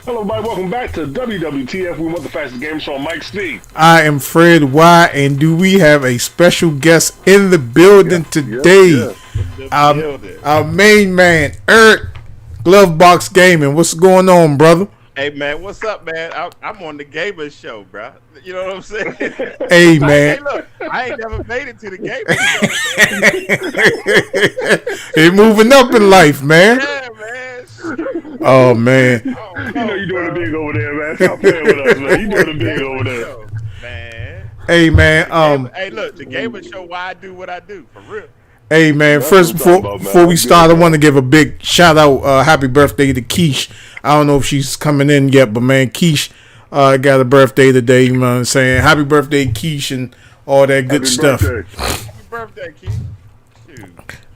Hello, everybody. Welcome back to WWTF. We want the fastest game show. Mike Steve. I am Fred Y, and do we have a special guest in the building today? Our main man, Eric, Glovebox Gaming. What's going on, brother? Hey man, what's up, man? I'm on the Gamers Show, bro. You know what I'm saying? Hey man, hey, look, I ain't never made it to the Gamers Show. You're moving up in life, man. Yeah, man. Oh man, you know you're doing a big over there, man. Stop playing with us, man. You doing a big over there, man. Hey man, hey, look, the Gamers Show. Why I do what I do, for real. Hey man, first before we start, I want to give a big shout out, happy birthday to Keish. I don't know if she's coming in yet, but man, Keish got a birthday today. You know what I'm saying? Happy birthday, Keish, and all that good stuff. Happy birthday, Keish.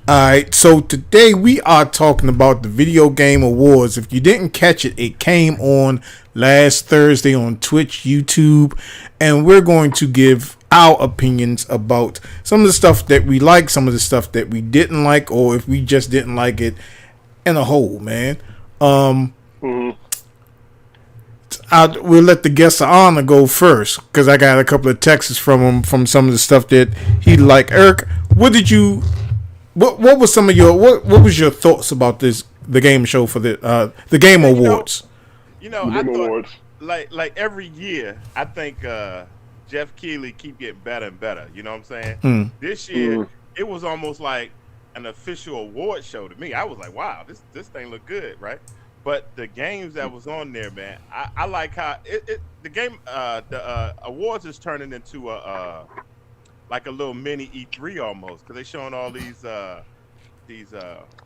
All right, so today we are talking about the Video Game Awards. If you didn't catch it, it came on last Thursday on Twitch, YouTube, and we're going to give our opinions about some of the stuff that we like, some of the stuff that we didn't like, or if we just didn't like it in a whole, man. We'll let the guest of honor go first because I got a couple of texts from him from some of the stuff that he liked. Eric, what did you? What was some of your what was your thoughts about the game show for the Game Awards? I thought like every year I think Jeff Keighley keep getting better and better. You know what I'm saying? This year it was almost like an official award show to me. I was like, wow, this thing looked good, right? But the games that was on there, man, I like how the awards is turning into like a little mini E3 almost, because they showing all these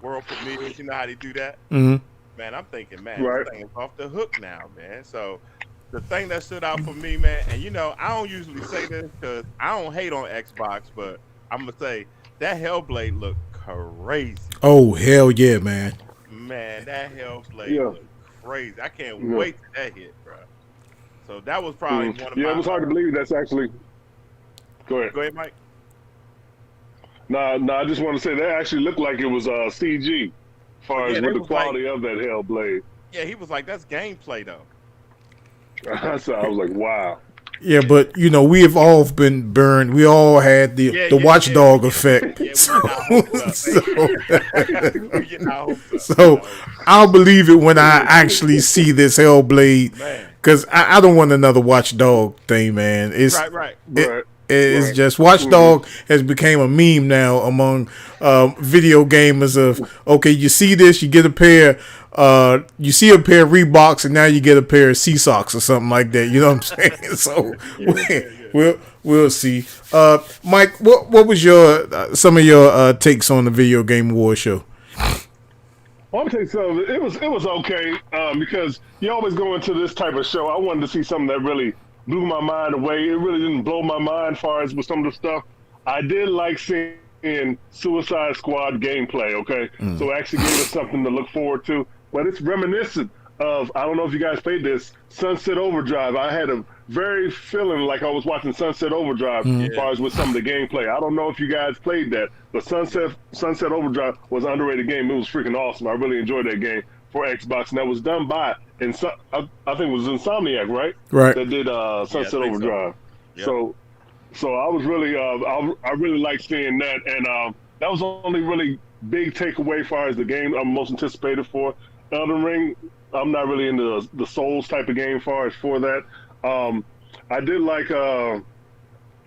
world premieres. You know how they do that? Mm-hmm. Man, I'm thinking, man, this thing is off the hook now, man. So the thing that stood out for me, man, and I don't usually say this because I don't hate on Xbox, but I'm gonna say that Hellblade looked crazy. Oh hell yeah, man! Man, that Hellblade looked crazy. I can't wait till that hit, bro. So that was probably one of my. Yeah, it was hard to believe that's actually. Go ahead, Mike. Nah, I just want to say that actually looked like it was CG, as far as with the quality of that Hellblade. Yeah, he was like, that's gameplay though. So I was like, wow. Yeah, but we have all been burned. We all had the watchdog effect. Yeah, so I'll believe it when I actually see this Hellblade, because I don't want another watchdog thing, man. It's right. It's just Watchdog has became a meme now among video gamers of, okay, you see this, you get a pair, you see a pair of Reeboks, and now you get a pair of Sea Socks or something like that. You know what I'm saying? So we'll see. Mike, what was some of your takes on the Video Game Award show? Well, I'm gonna tell you something. It was okay because you always go into this type of show. I wanted to see something that really blew my mind away. It really didn't blow my mind as far as with some of the stuff. I did like seeing Suicide Squad gameplay, okay? So it actually gave us something to look forward to. But it's reminiscent of, I don't know if you guys played this, Sunset Overdrive. I had a very feeling like I was watching Sunset Overdrive as far as with some of the gameplay. I don't know if you guys played that, but Sunset Overdrive was an underrated game. It was freaking awesome. I really enjoyed that game for Xbox, and that was done by I think it was Insomniac, right? Right. That did Sunset Overdrive. So. So I was really, I really liked seeing that, and that was the only really big takeaway as far as the game I'm most anticipated for. Elden Ring, I'm not really into the Souls type of game as far as for that. I did like,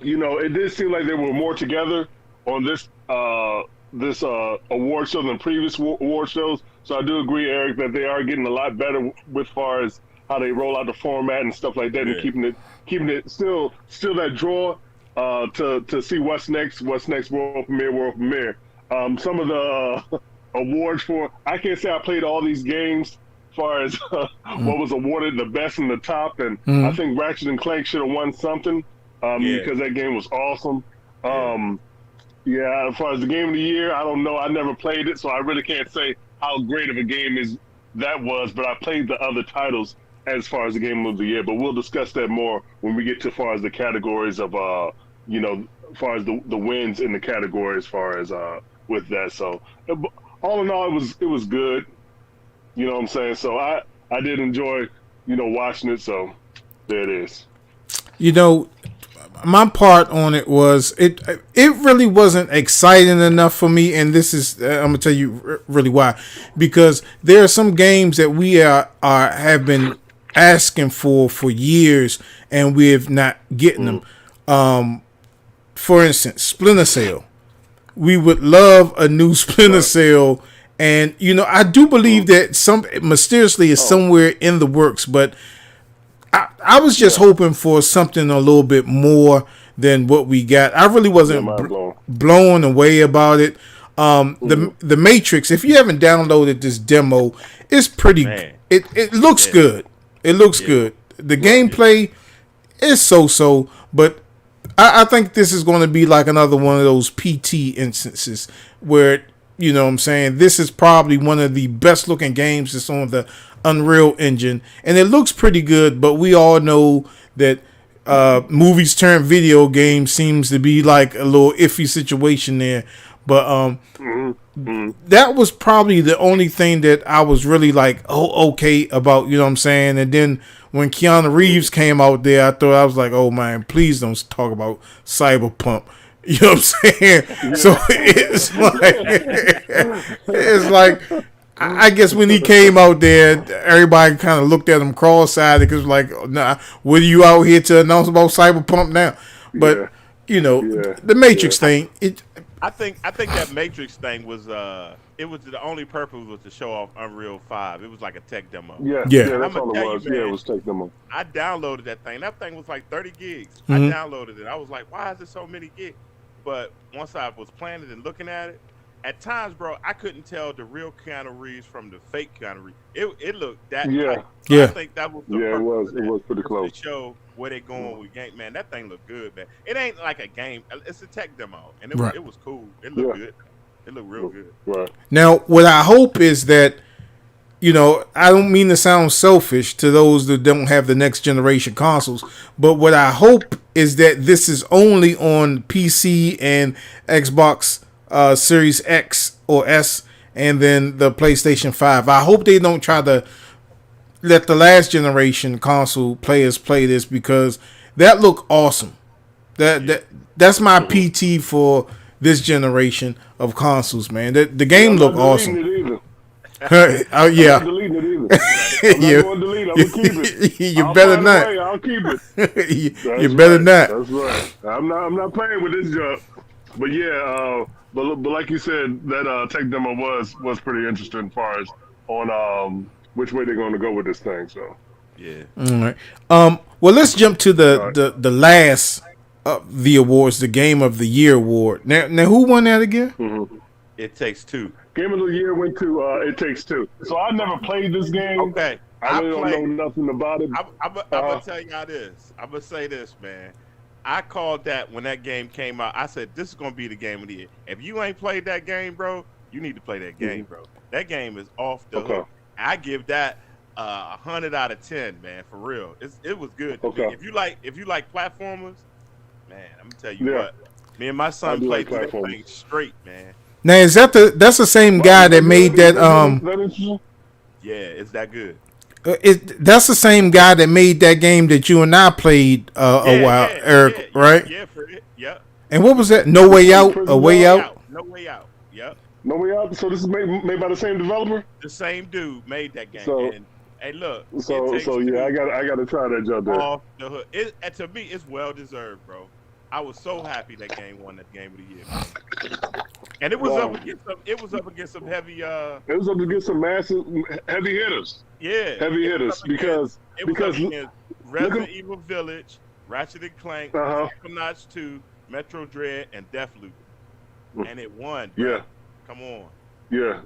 it did seem like they were more together on this award show than previous award shows. So I do agree, Eric, that they are getting a lot better with far as how they roll out the format and stuff like that, and keeping it still that draw to see what's next world premiere. Some of the awards for, I can't say I played all these games as far as what was awarded the best and the top, and I think Ratchet and Clank should have won something because that game was awesome. As far as the game of the year, I don't know. I never played it, so I really can't say how great of a game that was, but I played the other titles as far as the game of the year. But we'll discuss that more when we get to far as the categories of as far as the wins in the category, as far as with that. So all in all, it was good. You know what I'm saying? So I did enjoy watching it. So there it is. My part on it was it really wasn't exciting enough for me, and this is I'm gonna tell you really why, because there are some games that we have been asking for years and we have not getting them. For instance, Splinter Cell. We would love a new Splinter Cell, and I do believe that some mysteriously is somewhere in the works, but I was just hoping for something a little bit more than what we got. I really wasn't blown away about it. The Matrix, if you haven't downloaded this demo, it's pretty. It looks good. It looks good. The gameplay is so, but I think this is going to be like another one of those PT instances where, what I'm saying, this is probably one of the best looking games that's on the Unreal Engine, and it looks pretty good, but we all know that movies turned video games seems to be like a little iffy situation there. But that was probably the only thing that I was really like, okay about, what I'm saying. And then when Keanu Reeves came out there, I was like, oh man, please don't talk about Cyberpunk. You know what I'm saying? So it's like I guess when he came out there, everybody kind of looked at him cross-eyed because like, nah, what are you out here to announce about Cyberpunk now? But the Matrix thing. I think that Matrix thing was it was the only purpose was to show off Unreal 5. It was like a tech demo. Yeah, that's all it was. It was tech demo. I downloaded that thing. That thing was like 30 gigs. I downloaded it. I was like, why is it so many gigs? But once I was playing it and looking at it, at times, bro, I couldn't tell the real Keanu Reeves from the fake Keanu Reeves. It looked that tight. So I think that was the purpose. It was pretty close. To show where they going with game. Man, that thing looked good, man. It ain't like a game. It's a tech demo, and it was cool. It looked good. It looked real good. Right. Now, what I hope is that, I don't mean to sound selfish to those that don't have the next generation consoles, but what I hope is that this is only on PC and Xbox Series X or S, and then the PlayStation 5. I hope they don't try to let the last generation console players play this, because that looked awesome. That's my PT for this generation of consoles, man. The game looked awesome. Yeah. I'm not going to delete it. I'm going to keep it. You better not. I'll keep it. You better not. That's right. I'm not playing with this junk. But yeah, but like you said, that tech demo was pretty interesting as far as on which way they're going to go with this thing. So yeah. All right. Well, let's jump to the last of the awards, the Game of the Year award. Now who won that again? Mm-hmm. It Takes Two. Game of the Year went to It Takes Two. So I never played this game. Okay. I really don't know nothing about it. I'm gonna tell y'all this. I'm gonna say this, man. I called that when that game came out. I said, this is going to be the game of the year. If you ain't played that game, bro, you need to play that game, bro. That game is off the hook. I give that 100 out of 10, man, for real. It was good. Okay. If you like platformers, man, I'm going to tell you what. Me and my son played that thing straight, man. Now, is that's the same guy that made that? Yeah, it's that good. That's the same guy that made that game that you and I played a while, Eric, right? Yeah, for it. Yep. And what was that? No Way Out? A Way Out? No Way Out. Yep. No Way Out. So this is made by the same developer? The same dude made that game. So, and, hey, look. So yeah, I got to try that jump there. Off the hook. To me, it's well deserved, bro. I was so happy that game won that Game of the Year, man. And it was up against some heavy. It was up against some massive heavy hitters. Yeah, heavy hitters because Resident Evil Village, Ratchet and Clank, Psychonauts 2, Metro Dread, and Deathloop, and it won. Bro. Yeah, come on. Yeah,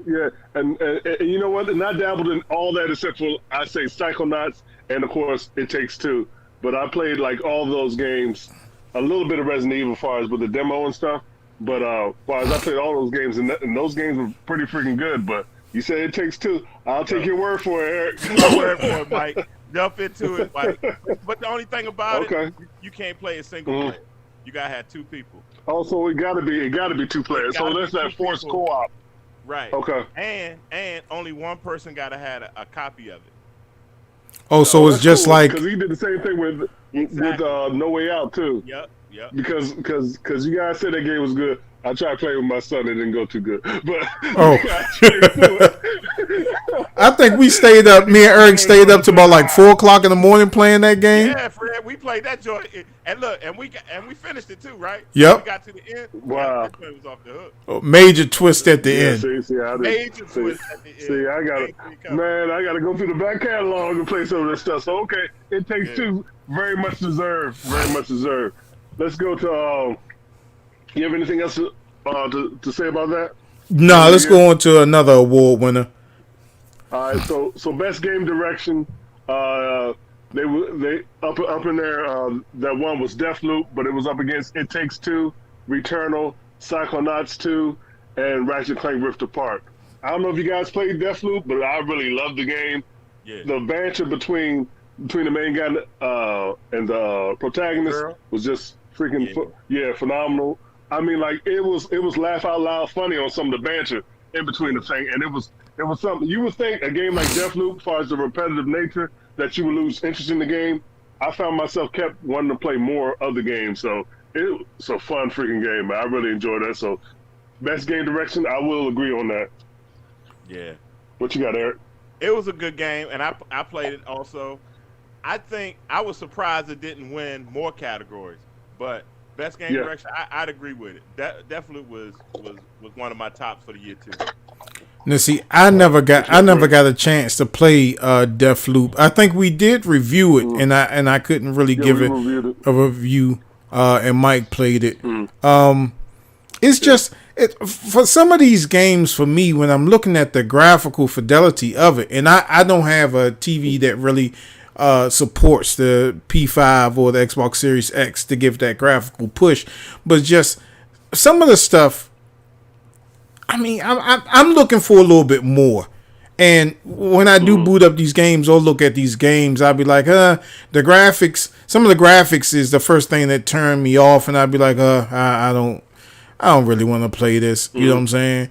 and you know what? And I dabbled in all that except for I say Psychonauts and of course It Takes Two. But I played like all those games, a little bit of Resident Evil as far as with the demo and stuff. But as far as I played all those games, and those games were pretty freaking good. But you said It Takes Two. I'll take your word for it, Eric. Your word for it, Mike. Jump into it, Mike. But the only thing about it, you can't play a single player. you gotta have 2 people. Also, it gotta be 2 players. So that's that forced co-op. Right. Okay. And only one person gotta have a copy of it. Oh, so it's just cool, like because he did the same thing with No Way Out too. Yep. Because you guys said that game was good. I tried playing with my son. It didn't go too good. But I think we stayed up. Me and Eric stayed up to about like 4 o'clock in the morning playing that game. Yeah, Fred, we played that joint, and look, and we finished it too, right? Yep. We got to the end. Wow. That joint was off the hook. Oh, major twist at the end. Major twist at the end. See, I gotta go through the back catalog and play some of this stuff. So okay, It Takes Two, very much deserved. Very much deserved. Let's go to. You have anything else to say about that? No, let's go on to another award winner. All right, so best game direction. They up in there. That one was Deathloop, but it was up against It Takes Two, Returnal, Psychonauts 2, and Ratchet & Clank Rift Apart. I don't know if you guys played Deathloop, but I really loved the game. Yeah. The banter between the main guy and the protagonist was just freaking phenomenal. I mean, like it was laugh out loud funny on some of the banter in between the thing, and it was something you would think a game like Deathloop, as far as the repetitive nature, that you would lose interest in the game. I found myself kept wanting to play more of the game, so it's a fun freaking game. Man. I really enjoyed that. So, best game direction, I will agree on that. Yeah. What you got, Eric? It was a good game, and I played it also. I think I was surprised it didn't win more categories, but best game direction, I'd agree with it. That Deathloop was one of my tops for the year too. Now, see, I never got a chance to play Deathloop. I think we did review it, and I couldn't really give it a review. And Mike played it. It's just for some of these games for me when I'm looking at the graphical fidelity of it, and I don't have a TV that really supports the P5 or the Xbox Series X to give that graphical push, but just some of the stuff. I mean, I'm looking for a little bit more. And when I do boot up these games or look at these games, I'll be like, the graphics, some of the graphics is the first thing that turned me off. And I'd be like, I don't really want to play this. You know what I'm saying?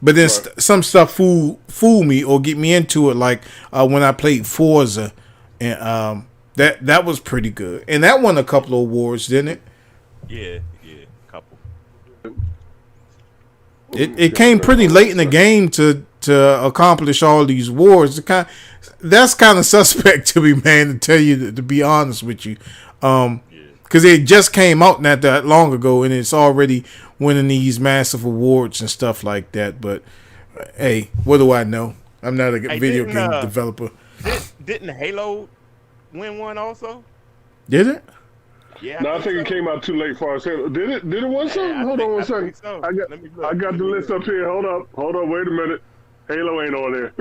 But then some stuff fool me or get me into it. Like when I played Forza, and that was pretty good. And that won a couple of awards, didn't it? Yeah, a couple. It came pretty late in the game to accomplish all these awards. That's kind of suspect to me, man, to tell you, to be honest with you. Because it just came out not that long ago, and it's already winning these massive awards and stuff like that. But, hey, what do I know? I'm not a video game developer. Didn't Halo win one also? Did it? Yeah. No, I think it came out too late for us. Did it win something? Hold on one second. So. I got the list up here. Hold up. Wait a minute. Halo ain't on there.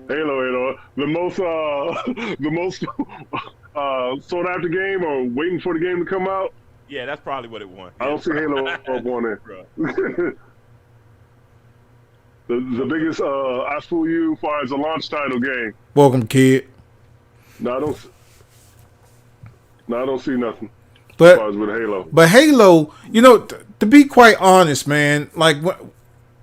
Halo ain't on. The most sought after game or waiting for the game to come out. Yeah, that's probably what it won. I don't see Halo up on there. the biggest I fool you as far as a launch title game. Welcome, kid. No, I don't see nothing. But as far as with Halo. But Halo, you know, to be quite honest, man, like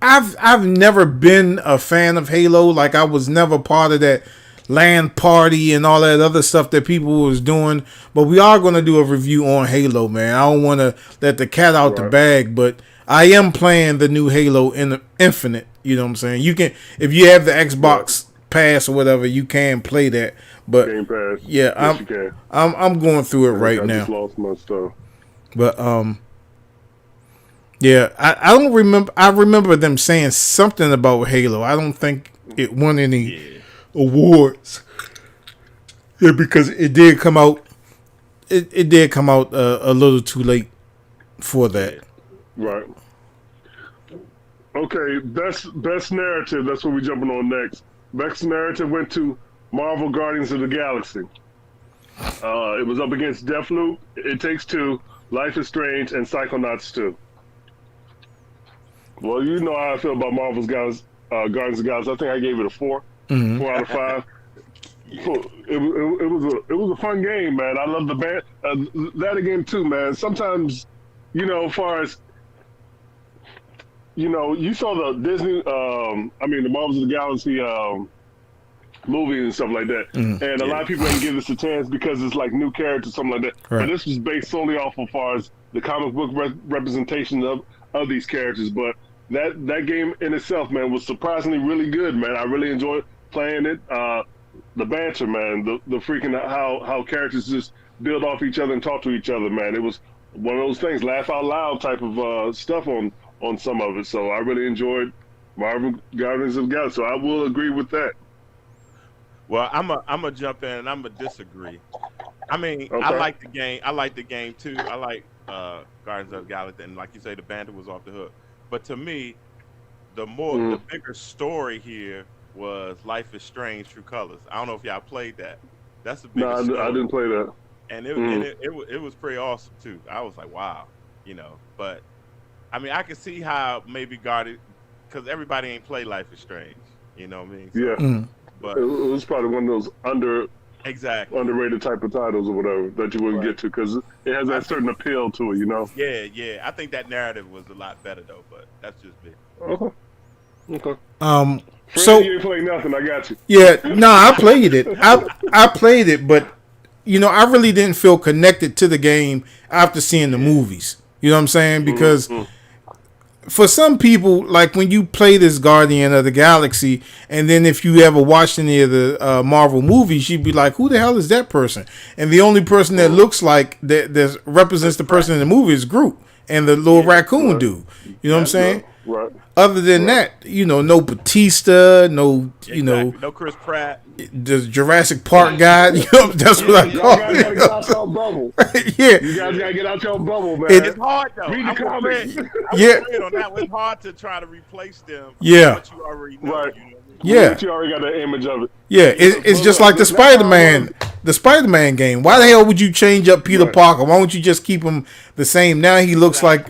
I've never been a fan of Halo. Like I was never part of that LAN party and all that other stuff that people was doing. But we are going to do a review on Halo, man. I don't want to let the cat out the bag, but I am playing the new Halo Infinite. You know what I'm saying? You can, if you have the Xbox Pass or whatever, you can play that. But Game Pass. Yeah, yes, I'm going through it right now. Just lost my stuff. But yeah, I don't remember. I remember them saying something about Halo. I don't think it won any awards. Yeah, because it did come out. It did come out a little too late for that. Right. Okay, best narrative. That's what we're jumping on next. Best narrative went to Marvel Guardians of the Galaxy. It was up against Deathloop, It Takes Two, Life is Strange, and Psychonauts 2. Well, you know how I feel about Marvel's Guardians of the Galaxy. I think I gave it a 4. 4 out of 5. It was a fun game, man. I love the band that again too, man. Sometimes, as far as you saw the Disney, the Marvels of the Galaxy movies and stuff like that, and a lot of people didn't give this a chance because it's like new characters, something like that. Right. But this was based solely off as far as the comic book representation of these characters. But that game in itself, man, was surprisingly really good, man. I really enjoyed playing it. The banter, man, the freaking how characters just build off each other and talk to each other, man. It was one of those things, laugh out loud type of stuff on some of it. So I really enjoyed Marvel Guardians of the Galaxy. So I will agree with that. Well, I'm a jump in and I'm a disagree. I mean, okay. I like the game. I like the game too. I like Guardians of the Galaxy, and like you say, the banter was off the hook. But to me, the bigger story here was Life is Strange: True Colors. I don't know if y'all played that. That's the biggest. No, I didn't play that. And it was pretty awesome too. I was like, wow, But I mean, I can see how maybe Guardian, because everybody ain't played Life is Strange. You know what I mean? So, yeah. But it was probably one of those underrated type of titles or whatever that you wouldn't get to because it has that certain appeal to it, Yeah. I think that narrative was a lot better though, but that's just me. Okay. Fred, so you ain't played nothing. I got you. Yeah, no, I played it. I played it, but I really didn't feel connected to the game after seeing the movies. You know what I'm saying? Because for some people, like when you play this Guardian of the Galaxy, and then if you ever watched any of the Marvel movies, you'd be like, "Who the hell is that person?" And the only person that looks like that represents the person in the movie is Groot and the little raccoon dude. You know what I'm saying? Right. Other than that, no Batista, no no Chris Pratt, the Jurassic Park guy. That's what I call it. You gotta get out your bubble. Yeah, you guys gotta get out your bubble, man. It's hard though. Read the comics. On that. It's hard to try to replace them. Yeah, what you already know. Right. Yeah, but you already got the image of it. Yeah, it's just like the Spider-Man game. Why the hell would you change up Peter Parker? Why don't you just keep him the same? Now he looks like,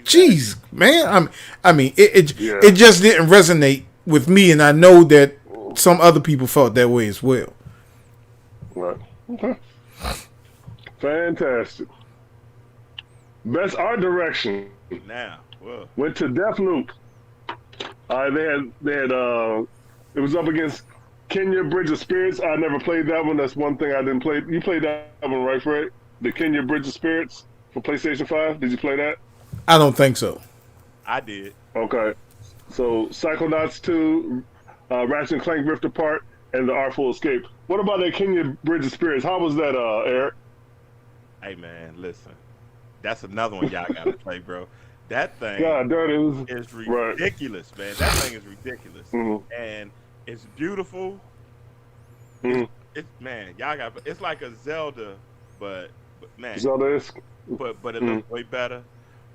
geez, man. I mean, it just didn't resonate with me, and I know that some other people felt that way as well. Right. Okay. Fantastic. Best art direction. Now, went to Deathloop. They had it was up against Kenya Bridge of Spirits. I never played that one. That's one thing I didn't play. You played that one, right, Fred? The Kenya Bridge of Spirits for PlayStation 5. Did you play that? I don't think so. I did. Okay. So Psychonauts 2, Ratchet and Clank Rift Apart, and The Artful Escape. What about that Kenya Bridge of Spirits? How was that, Eric? Hey, man, listen. That's another one y'all got to play, bro. That thing is ridiculous, man. That thing is ridiculous. And it's beautiful. It's man, y'all got it's like a Zelda, but man. Zelda-esque. But it looks way better.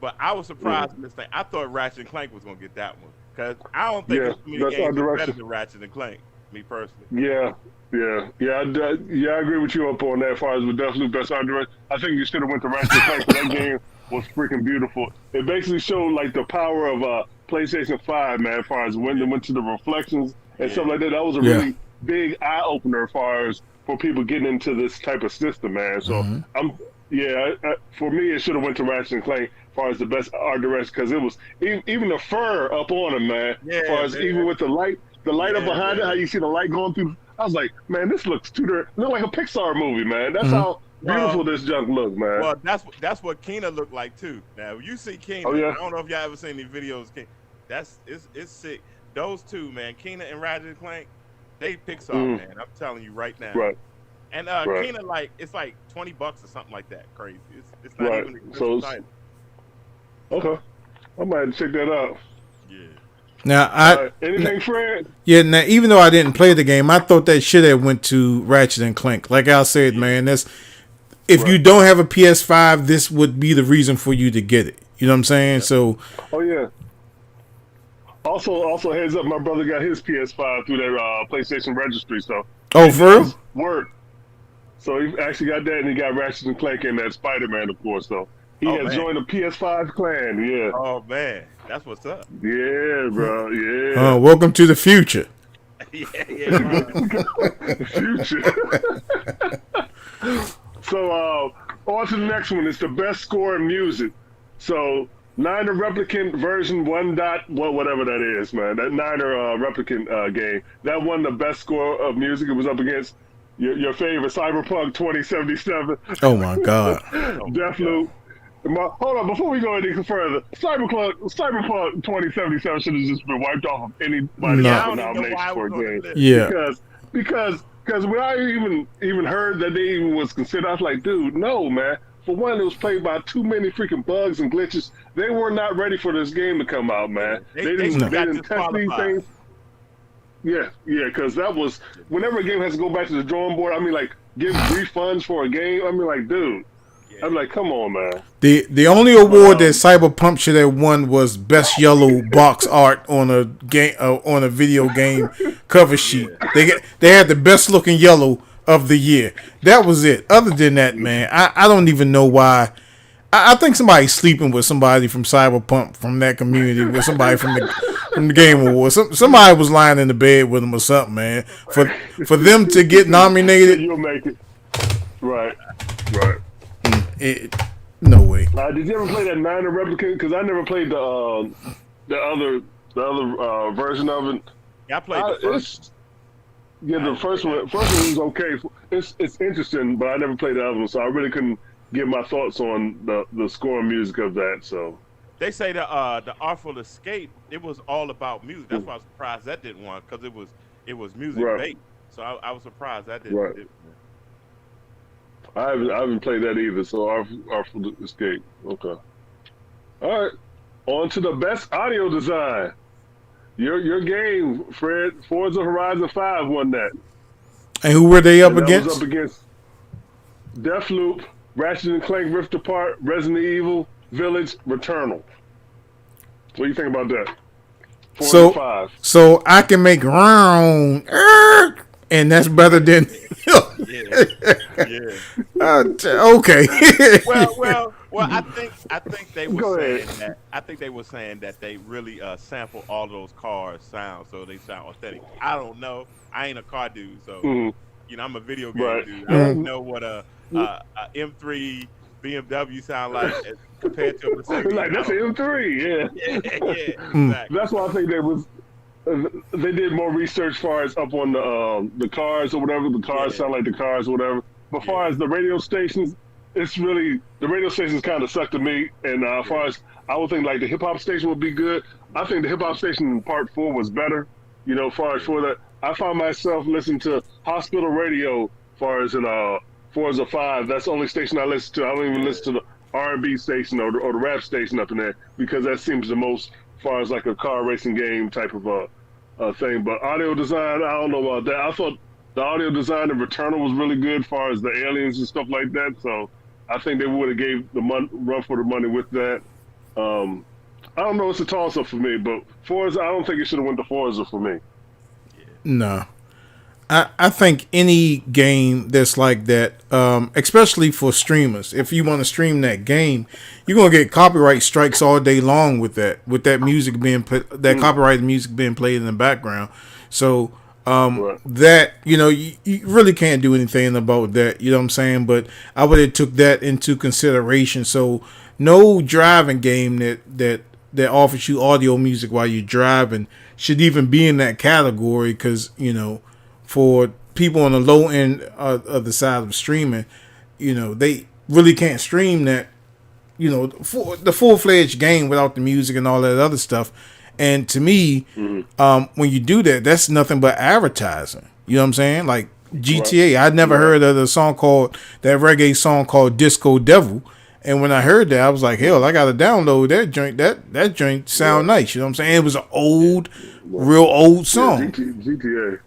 But I was surprised with this thing. I thought Ratchet and Clank was gonna get that one. Because I don't think it's many games better than Ratchet and Clank, me personally. Yeah. I agree with you up on that as far as with Deathloop best art direction. I think you should have went to Ratchet and Clank for that game. Was freaking beautiful. It basically showed like the power of PlayStation 5, man, as far as when they went to the reflections and stuff like that. That was a really big eye opener as far as for people getting into this type of system, man. So for me, it should have went to Ratchet and Clank as far as the best art direction because it was even the fur up on him, man. Yeah, as far as even with the light up behind it, how you see the light going through. I was like, man, this looks look like a Pixar movie, man. That's how beautiful this junk looks, man. Well, that's what Kena looked like too. Now, you see Kena. I don't know if y'all ever seen these videos. It's sick. Those two, man, Kena and Ratchet and Clank, they Pixar, man. I'm telling you right now. Right. And Kena, it's like $20 or something like that. Crazy. It's not even a good title. Okay, I might check that out. Yeah. Now, anything, Fred? Yeah. Now, even though I didn't play the game, I thought that should have went to Ratchet and Clank. Like I said, man, if you don't have a PS5, this would be the reason for you to get it. You know what I'm saying? Yeah. So. Oh yeah. Also, heads up, my brother got his PS5 through their PlayStation registry. So. Oh, for real? Word. So he actually got that, and he got Ratchet and Clank and that Spider-Man, of course. So he has joined the PS5 clan. Yeah. Oh man, that's what's up. Yeah, bro. Yeah. Welcome to the future. Future. So on to the next one. It's the best score in music. So Niner Replicant version 1. Whatever that is, man. That Niner Replicant game that won the best score of music. It was up against your favorite Cyberpunk 2077. Oh my God. Deathloop. Hold on, before we go any further, Cyberpunk 2077 should have just been wiped off of anybody's nomination for a game. Yeah. Because when I even heard that they even was considered, I was like, dude, no, man. For one, it was played by too many freaking bugs and glitches. They were not ready for this game to come out, man. They didn't test these things. Yeah, because that was, whenever a game has to go back to the drawing board, I mean, like, give refunds for a game, I mean, like, dude. I'm like, come on, man. The only award that Cyberpunk should have won was best yellow box art on a game on a video game cover sheet. They had the best looking yellow of the year. That was it. Other than that, man, I don't even know why. I think somebody's sleeping with somebody from Cyberpunk from that community, with somebody from the Game Awards. Somebody was lying in the bed with them or something, man. For them to get nominated, you'll make it. Right. No way. Did you ever play that Niner Replicant? Because I never played the other version of it. Yeah, I played the first. The first one was okay. It's interesting, but I never played the other one, so I really couldn't give my thoughts on the score and music of that. So they say the Artful Escape, it was all about music. That's why I was surprised that didn't win, because it was music based. So I was surprised that didn't. Right. I haven't played that either, so Artful Escape. Okay. All right. On to the best audio design. Your game, Fred. Forza Horizon 5 won that. And who were they up against? Was up against Deathloop, Ratchet & Clank Rift Apart, Resident Evil, Village, Returnal. What do you think about that? 4 5. So I can make round, and that's better than... Okay. well. I think they were saying that. I think they were saying that they really sample all those cars' sounds, so they sound authentic. I don't know. I ain't a car dude, so I'm a video game dude. I don't know what a M3 BMW sound like compared to a Mercedes. Like that's an M3, yeah. Exactly. That's why I think they did more research as far as up on the cars or whatever. The cars sound like the cars or whatever. But as far as the radio stations, it's really, the radio stations kind of suck to me. And as far as, I would think like the hip hop station would be good. I think the hip hop station in part 4 was better. As far as for that, I found myself listening to hospital radio as far as in Forza 5. That's the only station I listen to. I don't even listen to the R&B station or the rap station up in there, because that seems the most, as far as like a car racing game type of thing. But audio design, I don't know about that. I thought the audio design of Returnal was really good as far as the aliens and stuff like that. So I think they would have gave the run for the money with that. I don't know. It's a toss-up for me, but Forza, I don't think it should have went to Forza for me. No. I think any game that's like that, especially for streamers, if you want to stream that game, you're gonna get copyright strikes all day long with that music being that copyrighted music being played in the background. So that you really can't do anything about that. You know what I'm saying? But I would have took that into consideration. So no driving game that offers you audio music while you're driving should even be in that category, because for people on the low end of the side of streaming, they really can't stream that, for the full-fledged game without the music and all that other stuff. And to me, when you do that, that's nothing but advertising. You know what I'm saying? Like GTA, I'd never heard of that reggae song called Disco Devil. And when I heard that, I was like, hell, I got to download that joint. That joint sound nice. You know what I'm saying? It was an real old song. GTA.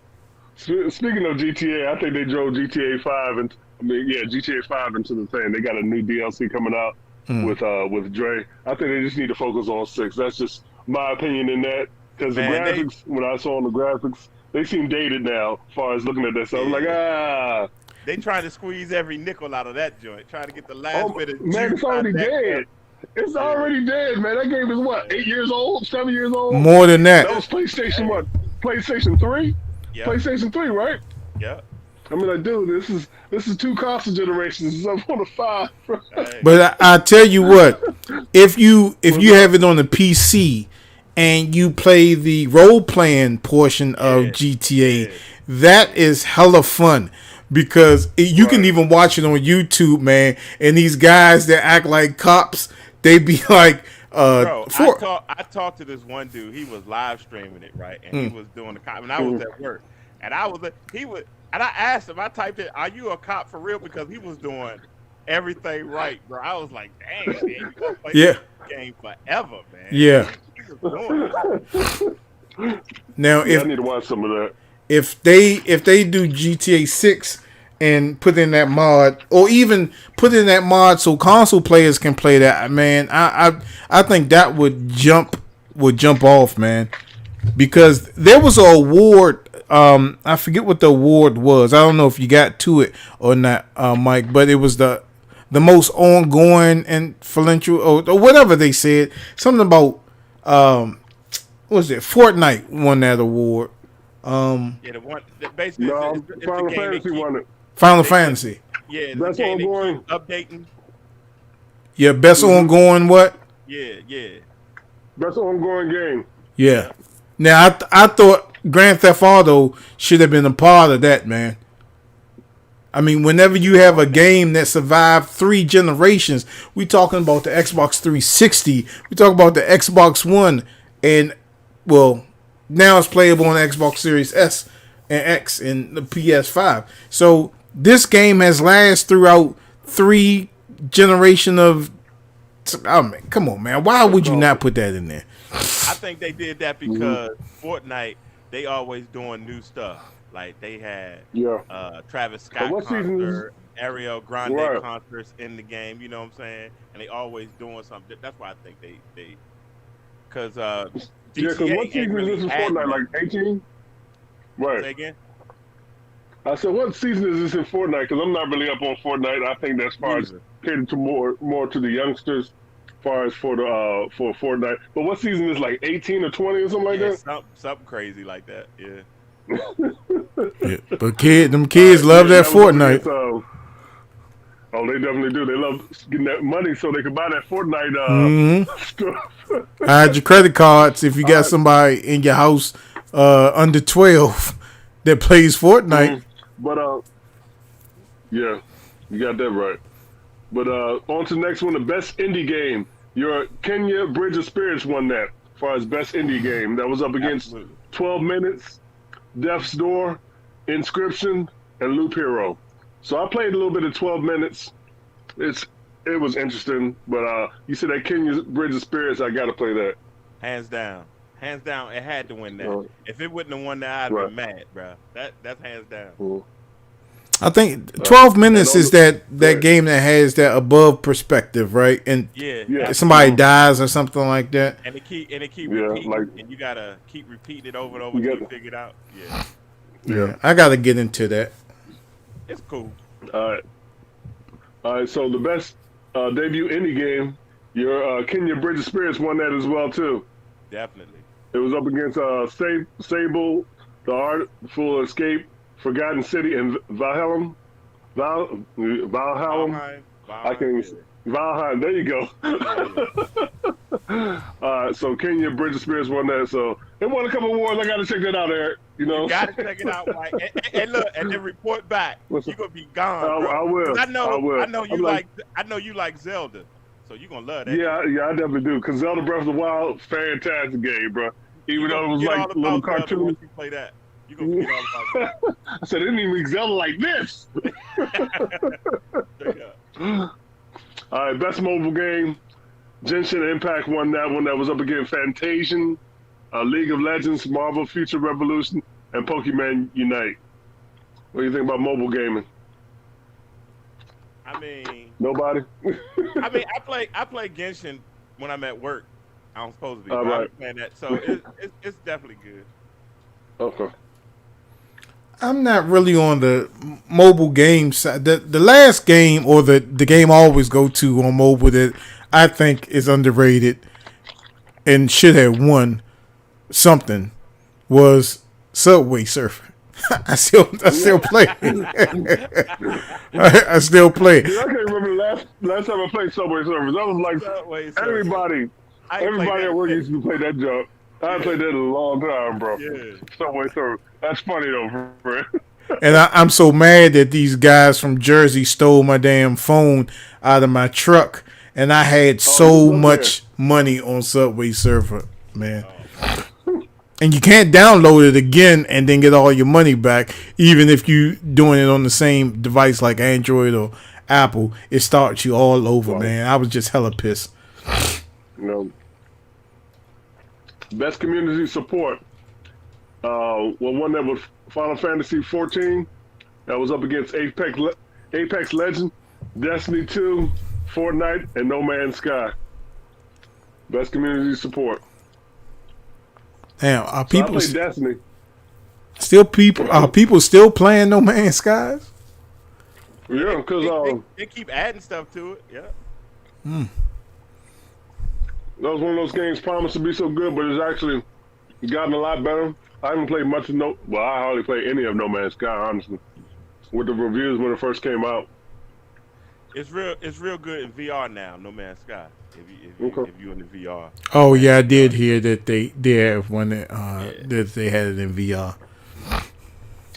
Speaking of GTA, I think they drove GTA 5 GTA 5 into the thing. They got a new DLC coming out with Dre. I think they just need to focus on 6. That's just my opinion in that, because the graphics, when I saw the graphics, they seem dated now as far as looking at that. So I was like, They trying to squeeze every nickel out of that joint, trying to get the last bit of man, it's already dead. It's already dead, man. That game is what, 8 years old, 7 years old? More than that. That was PlayStation, what? PlayStation 3? Yep. PlayStation 3, right? Yep. I mean, like, dude, this is 2 console generations. This is up on a 5. But I tell you what, if you have it on the PC and you play the role playing portion of GTA, that is hella fun. Because you can even watch it on YouTube, man. And these guys that act like cops, they be like, bro, I talked to this one dude. He was live streaming it, right? And he was doing the cop. And I was at work. And and I asked him, I typed in, "Are you a cop for real?" Because he was doing everything right, bro. I was like, dang, man, you gonna play this game forever, man. Yeah. Now, I need to watch some of that. If they do GTA 6 and put in that mod, or even put in that mod so console players can play that, man, I think that would jump off, man. Because there was an award, I forget what the award was. I don't know if you got to it or not, Mike, but it was the most ongoing and influential, or whatever they said. Something about what was it? Fortnite won that award. The one basically it's Final Fantasy won it. Final Fantasy. Yeah, best ongoing updating. Yeah, best ongoing what? Yeah. Best ongoing game. Yeah. Now I thought Grand Theft Auto should have been a part of that, man. I mean, whenever you have a game that survived 3 generations, we talking about the Xbox 360, we talk about the Xbox One, and well, now it's playable on the Xbox Series S and X and the PS5. So this game has lasted throughout 3 generation of. Oh man, come on, man! Why would you not put that in there? I think they did that because Fortnite, they always doing new stuff. Like they had Travis Scott concert, Ariel Grande concerts in the game. You know what I'm saying? And they always doing something. That's why I think they because because what season is this in Fortnite? Like 18? Right. Say again? I said, what season is this in Fortnite? Because I'm not really up on Fortnite. I think that's far as catered to more to the youngsters, as far as for Fortnite. But what season is like 18 or 20 or something like that? Something crazy like that. Yeah. But them kids love that Fortnite. Oh, they definitely do. They love getting that money so they can buy that Fortnite stuff. Hide your credit cards if you got somebody in your house under 12 that plays Fortnite. But yeah, you got that right. But on to the next one, the best indie game. Your Kenya Bridge of Spirits won that as far as best indie game. That was up against 12 Minutes, Death's Door, Inscription, and Loop Hero. So I played a little bit of 12 Minutes. It was interesting, but you said that Kenya Bridge of Spirits, I got to play that. Hands down, it had to win that. If it wouldn't have won that, I'd have been mad, bro. That's hands down. I think 12 Minutes is that game that has that above perspective, right? And somebody dies or something like that. And it keep repeating, and you gotta keep repeating it over and over until you figure it out. Yeah. I gotta get into that. It's cool. All right. So the best debut indie game, your Kenya Bridge of Spirits won that as well too. Definitely. It was up against Sable, The Artful Escape, Forgotten City, and Valheim. I can Valheim. There you go. So Kenya Bridge of Spirits won that. So it won a couple awards. I got to check that out, Eric. You got to check it out, Mike. And look, and then report back. You're gonna be gone. I will. I know you like Zelda, so you're gonna love that. Yeah, I definitely do. Cause Zelda Breath of the Wild, fantastic game, bro. Even though it was like little cartoon. Once you play that, you're gonna forget all about that. I said it didn't even make Zelda like this. All right, best mobile game. Genshin Impact won that one. That was up against Fantasian, League of Legends, Marvel Future Revolution, and Pokemon Unite. What do you think about mobile gaming? I mean, nobody. I play Genshin when I'm at work. I'm supposed to be. Right. Playing that, so it's definitely good. Okay. I'm not really on the mobile game side. The last game, or the game I always go to on mobile that I think is underrated and should have won something, was Subway Surfer. I still play. I still play. Dude, I can't remember the last time I played Subway Surfers. I was like, everybody at work used to play that junk. I haven't played that in a long time, bro. Yeah. Subway Surfers. That's funny though, bro. And I'm so mad that these guys from Jersey stole my damn phone out of my truck, and I had so much money on Subway Surfer, man. And you can't download it again and then get all your money back, even if you doing it on the same device like Android or Apple. It starts you all over, man. I was just hella pissed. Best community support. One that was Final Fantasy 14. That was up against Apex Legends, Destiny 2, Fortnite, and No Man's Sky. Best community support. Damn, are people Destiny? Are people still playing No Man's Skies? Yeah, because they keep adding stuff to it. Yeah. That was one of those games promised to be so good, but it's actually gotten a lot better. I haven't played much of I hardly played any of No Man's Sky, honestly. With the reviews when it first came out. It's real good in VR now, No Man's Sky. If you in the VR. Oh yeah, I did hear that they have one that they had it in VR.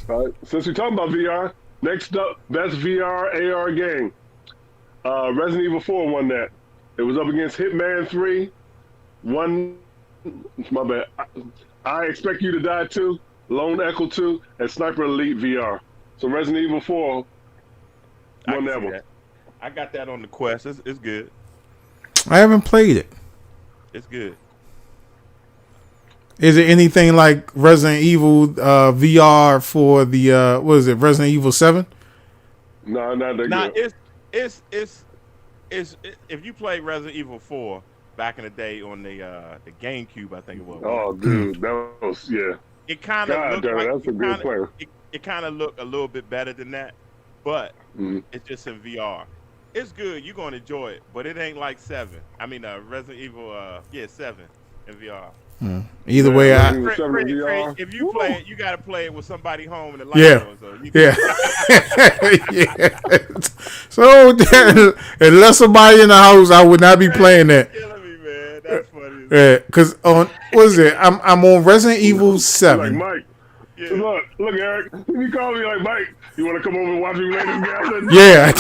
All right, since we're talking about VR, next up, best VR AR game. Resident Evil 4 won that. It was up against Hitman 3. My bad. I Expect You to Die 2, Lone Echo 2, and Sniper Elite VR. So Resident Evil 4 won that one. I got that on the Quest. It's good. I haven't played it. It's good. Is it anything like Resident Evil VR for the what is it, Resident Evil 7? No, not that good. It's if you played Resident Evil 4 back in the day on the GameCube, I think it was. Oh, dude, that was It kind of looked like that's a good player. It kind of looked a little bit better than that, but it's just in VR. It's good. You're gonna enjoy it, but it ain't like 7. I mean, Resident Evil 7 in VR. Either way, Fred, if you play it, you gotta play it with somebody home and the light on. So So unless somebody in the house, I would not be playing that. Killing me, man. That's funny. Yeah, because on what is it? I'm on Resident Evil 7. Like Mike. Yeah. Look, Eric. You call me like Mike. You want to come over and watch me play this game? Yeah.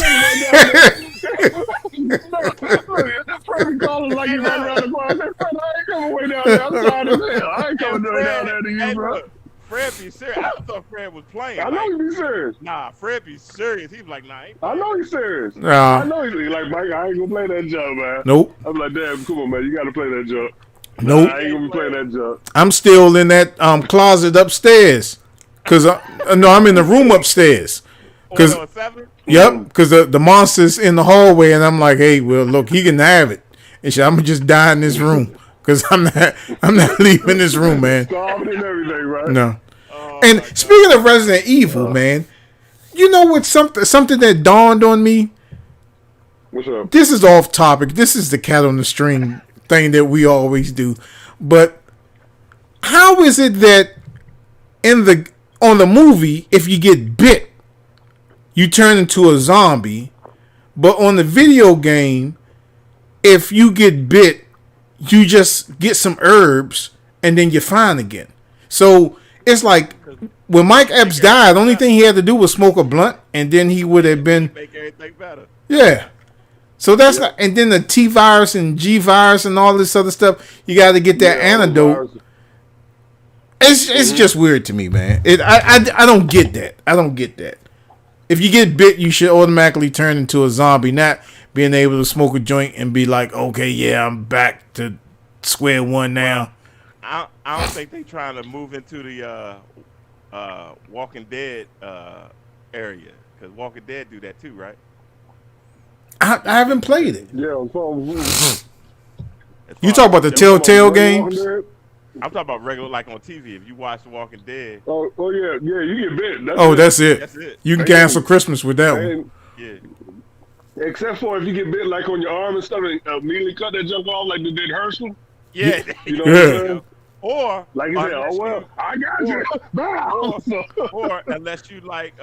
Fred calling like you right around the corner. I ain't coming way down there. I'm tired as hell. I ain't coming down there to you, bro. Fred be serious. I thought Fred was playing. I know he be serious. Nah, Fred be serious. He was like, nah. I know he's serious. Nah. I know he's like, Mike, I ain't gonna play that jump, man. Nope. I'm like, damn, come on, man. You gotta play that jump. Nope. I ain't gonna be playing that jump. I'm still in that closet upstairs. Cause no, I'm in the room upstairs. Cause yep, cause the monster's in the hallway, and I'm like, hey, well, look, he can have it, and shit, I'm gonna just die in this room, cause I'm not leaving this room, man. Starving and everything, right? No. And speaking of Resident Evil, man, you know what? Something that dawned on me. What's up? This is off topic. This is the cat on the string thing that we always do, but how is it that on the movie, if you get bit, you turn into a zombie, but on the video game, if you get bit, you just get some herbs and then you're fine again. So it's like when Mike Epps died, the only thing he had to do was smoke a blunt, and then he would have been make everything better. Yeah. So that's not, and then the T virus and G virus and all this other stuff, you got to get that antidote. It's just weird to me, man. I don't get that. I don't get that. If you get bit, you should automatically turn into a zombie, not being able to smoke a joint and be like, okay, yeah, I'm back to square one now. I don't think they trying to move into the Walking Dead area, because Walking Dead do that too, right? I haven't played it. Yeah. You talk about the Telltale games? I'm talking about regular, like on TV. If you watch The Walking Dead. Oh yeah, you get bit. That's it. That's it. You can cancel Christmas with that one. Yeah. Except for if you get bit like on your arm and stuff, and immediately cut that junk off like they did Herschel. Yeah. You know what I'm saying? like you said, oh well, I got you. Or unless you like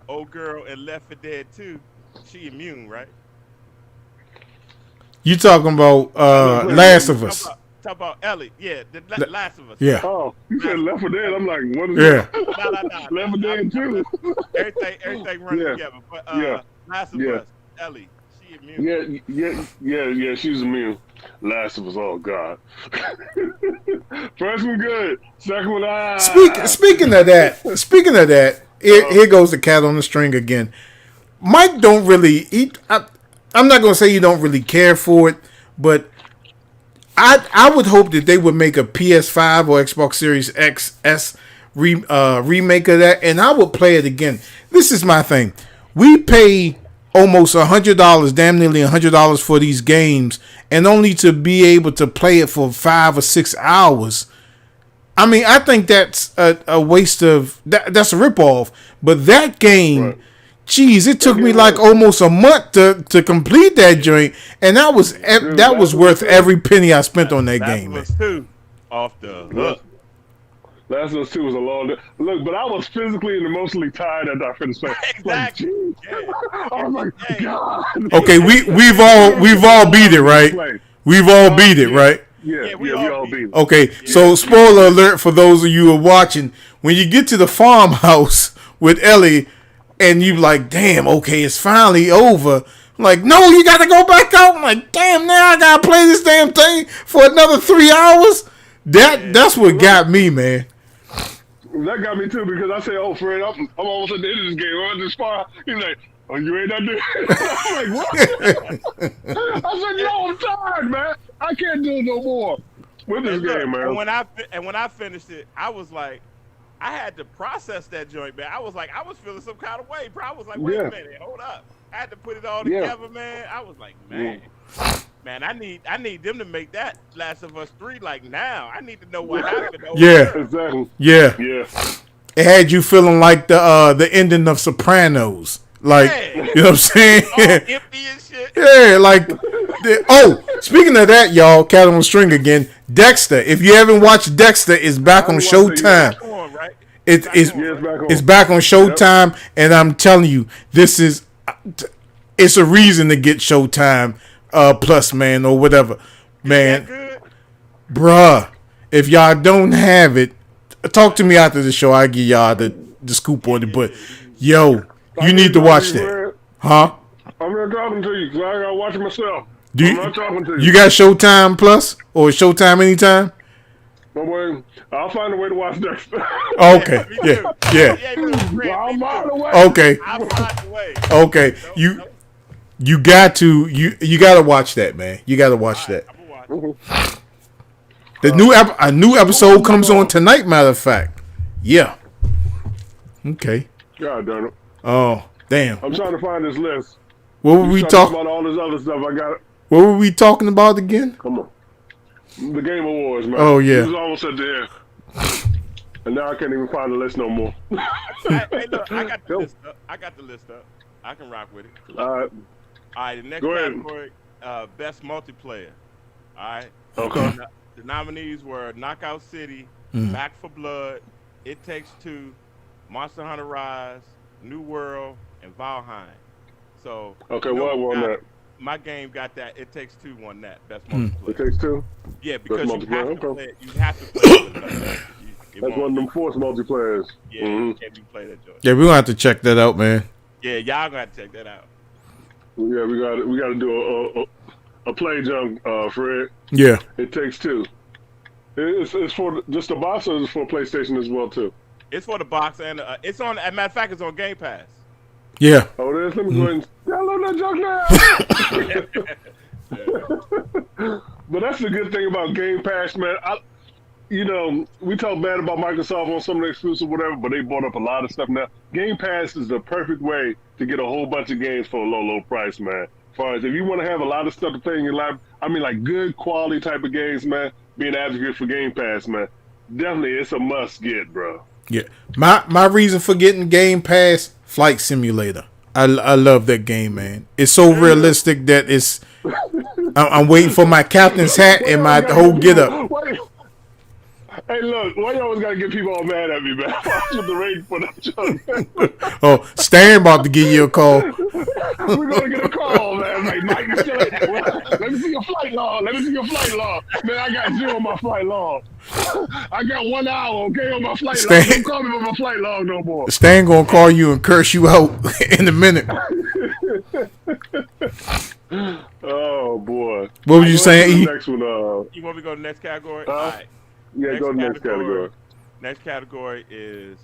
old girl in Left 4 Dead 2, she immune, right? You talking about Last of Us? Talk about Ellie, yeah, the Last of Us. Yeah. Oh, you said Left 4 Dead. I'm like, what is that? No. Left 4 Dead 2. Everything running together. But Last of Us, Ellie, she immune. Yeah. She's immune. Last of Us, oh god. First one good. Second one, Speaking of that, here goes the cat on the string again. Mike don't really. I'm not gonna say you don't really care for it, but I would hope that they would make a PS5 or Xbox Series XS remake of that, and I would play it again. This is my thing. We pay almost $100, damn nearly $100 for these games, and only to be able to play it for 5 or 6 hours. I mean, I think that's a waste of that's a ripoff. But that game, right. Geez, it took me like almost a month to complete that joint, and that was worth every penny I spent on that game. Last of Us 2 off the hook. Last of Us 2 was a long day. Look, but I was physically and emotionally tired after I finished playing. Exactly. Like, I was like, God. Okay, we've all beat it, right? We've all beat it, right? Yeah, we all beat it. Okay, so spoiler alert for those of you who are watching. When you get to the farmhouse with Ellie, and you like, damn, okay, it's finally over. I'm like, no, you got to go back out. I'm like, damn, now I got to play this damn thing for another 3 hours? That's what got me, man. That got me too, because I said, oh, Fred, I'm almost at the end of this game. I'm this far. He's like, oh, you ain't done this. I'm like, what? I said, no, I'm tired, man. I can't do it no more with this game, man. And when I finished it, I was like, I had to process that joint, man. I was feeling some kind of way, bro. I was like, wait a minute, hold up. I had to put it all together, man. I was like, man, I need them to make that Last of Us 3 like now. I need to know what happened. Exactly. Yeah. It had you feeling like the ending of Sopranos, like you know what I'm saying? All empty and shit. Yeah, like. Speaking of that, y'all, cat on the string again. Dexter. If you haven't watched Dexter, it's back on Showtime. It's back on Showtime, and I'm telling you, it's a reason to get Showtime Plus, man, or whatever, man. Bruh, if y'all don't have it, talk to me after the show. I'll give y'all the scoop on it. But yo, you need to watch that, huh? I'm not talking to you because I gotta watch it myself. I'm not talking to you. You got Showtime Plus or Showtime Anytime? Don't worry, I'll find a way to watch Dexter. Okay, yeah. I'm on the way. Okay, okay. You got to watch that, man. You got to watch that. A new episode comes on tonight. Matter of fact, yeah. Okay. God damn it. Oh, damn. I'm trying to find this list. What were we talking about? All this other stuff. I got it. What were we talking about again? Come on. The Game Awards, man. Oh, yeah. It was almost at the end. And now I can't even find the list no more. Hey, look, I got the list up. I can rock with it. All right, the next category, best multiplayer. All right. Okay. The nominees were Knockout City, Back 4 Blood, It Takes Two, Monster Hunter Rise, New World, and Valheim. So okay, what won that? My game got that. It Takes Two won that best multiplayer. It Takes Two. Yeah, because you have to play it. You have to play it with another. That's one of them forced multiplayers. Yeah, you can't be playing that joint. Yeah, we're gonna have to check that out, man. Yeah, y'all gonna have to check that out. Yeah, we got to do a play jump, Fred. Yeah. It Takes Two. It's for just the box, or it's for PlayStation as well too. It's for the box, and it's on. As a matter of fact, it's on Game Pass. Yeah. Oh, it is. Let me go ahead and download that junk now. But that's the good thing about Game Pass, man. We talk bad about Microsoft on some of the exclusive whatever, but they bought up a lot of stuff now. Game Pass is the perfect way to get a whole bunch of games for a low price, man. As far as if you want to have a lot of stuff to play in your life, I mean, like good quality type of games, man. Being an advocate for Game Pass, man. Definitely, it's a must get, bro. Yeah. My reason for getting Game Pass, Flight Simulator. I love that game, man. It's so realistic that it's. I'm waiting for my captain's hat and my whole get up. Hey, look, why you always gotta get people all mad at me, man? With the rate for the joke. Oh, Stan about to give you a call. We're gonna get a call, man. Like, Mike, you still let me see your flight log. Let me see your flight log. Man, I got 0 on my flight log. I got 1 hour, okay, on my flight log. Don't call me with my flight log no more. Stan gonna call you and curse you out in a minute. Oh boy. What were you saying, E? Next one, you want me to go to the next category? All right. Yeah, go to the next category. Next category is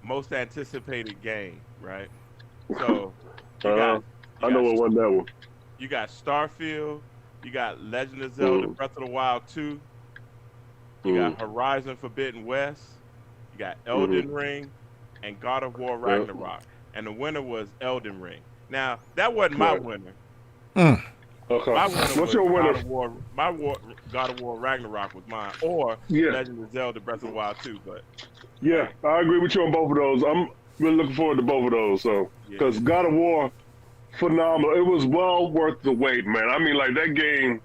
most anticipated game, right? So I know what won that one. You got Starfield, you got Legend of Zelda Breath of the Wild 2, you got Horizon Forbidden West, you got Elden Ring, and God of War Ragnarok. And the winner was Elden Ring. Now, that wasn't my winner. Okay. My winner What's your winner? God of War Ragnarok was mine, or Legend of Zelda Breath of the Wild 2. But yeah, I agree with you on both of those. I'm really looking forward to both of those. So, because God of War, phenomenal. It was well worth the wait, man. I mean, like that game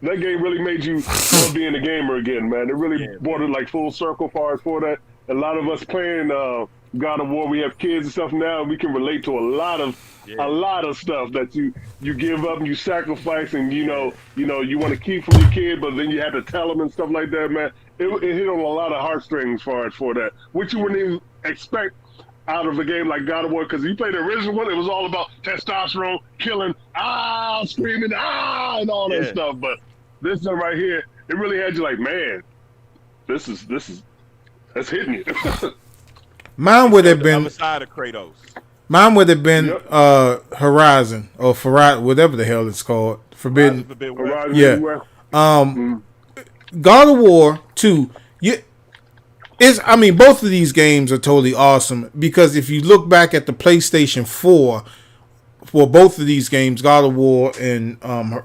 really made you love being a gamer again, man. It really brought it like full circle for that. A lot of us playing God of War, we have kids and stuff now. We can relate to a lot of stuff that you give up and you sacrifice, and you want to keep from your kid, but then you have to tell them and stuff like that, man. It hit on a lot of heartstrings for that, which you wouldn't even expect out of a game like God of War, because you played the original one, it was all about testosterone, killing, screaming, and all that stuff. But this one right here, it really had you like, man, that's hitting you. Mine would have been side of Kratos. Mine would have been Horizon or whatever the hell it's called. Forbidden. Horizon, yeah. God of War 2. Both of these games are totally awesome, because if you look back at the PlayStation 4 for both of these games, God of War and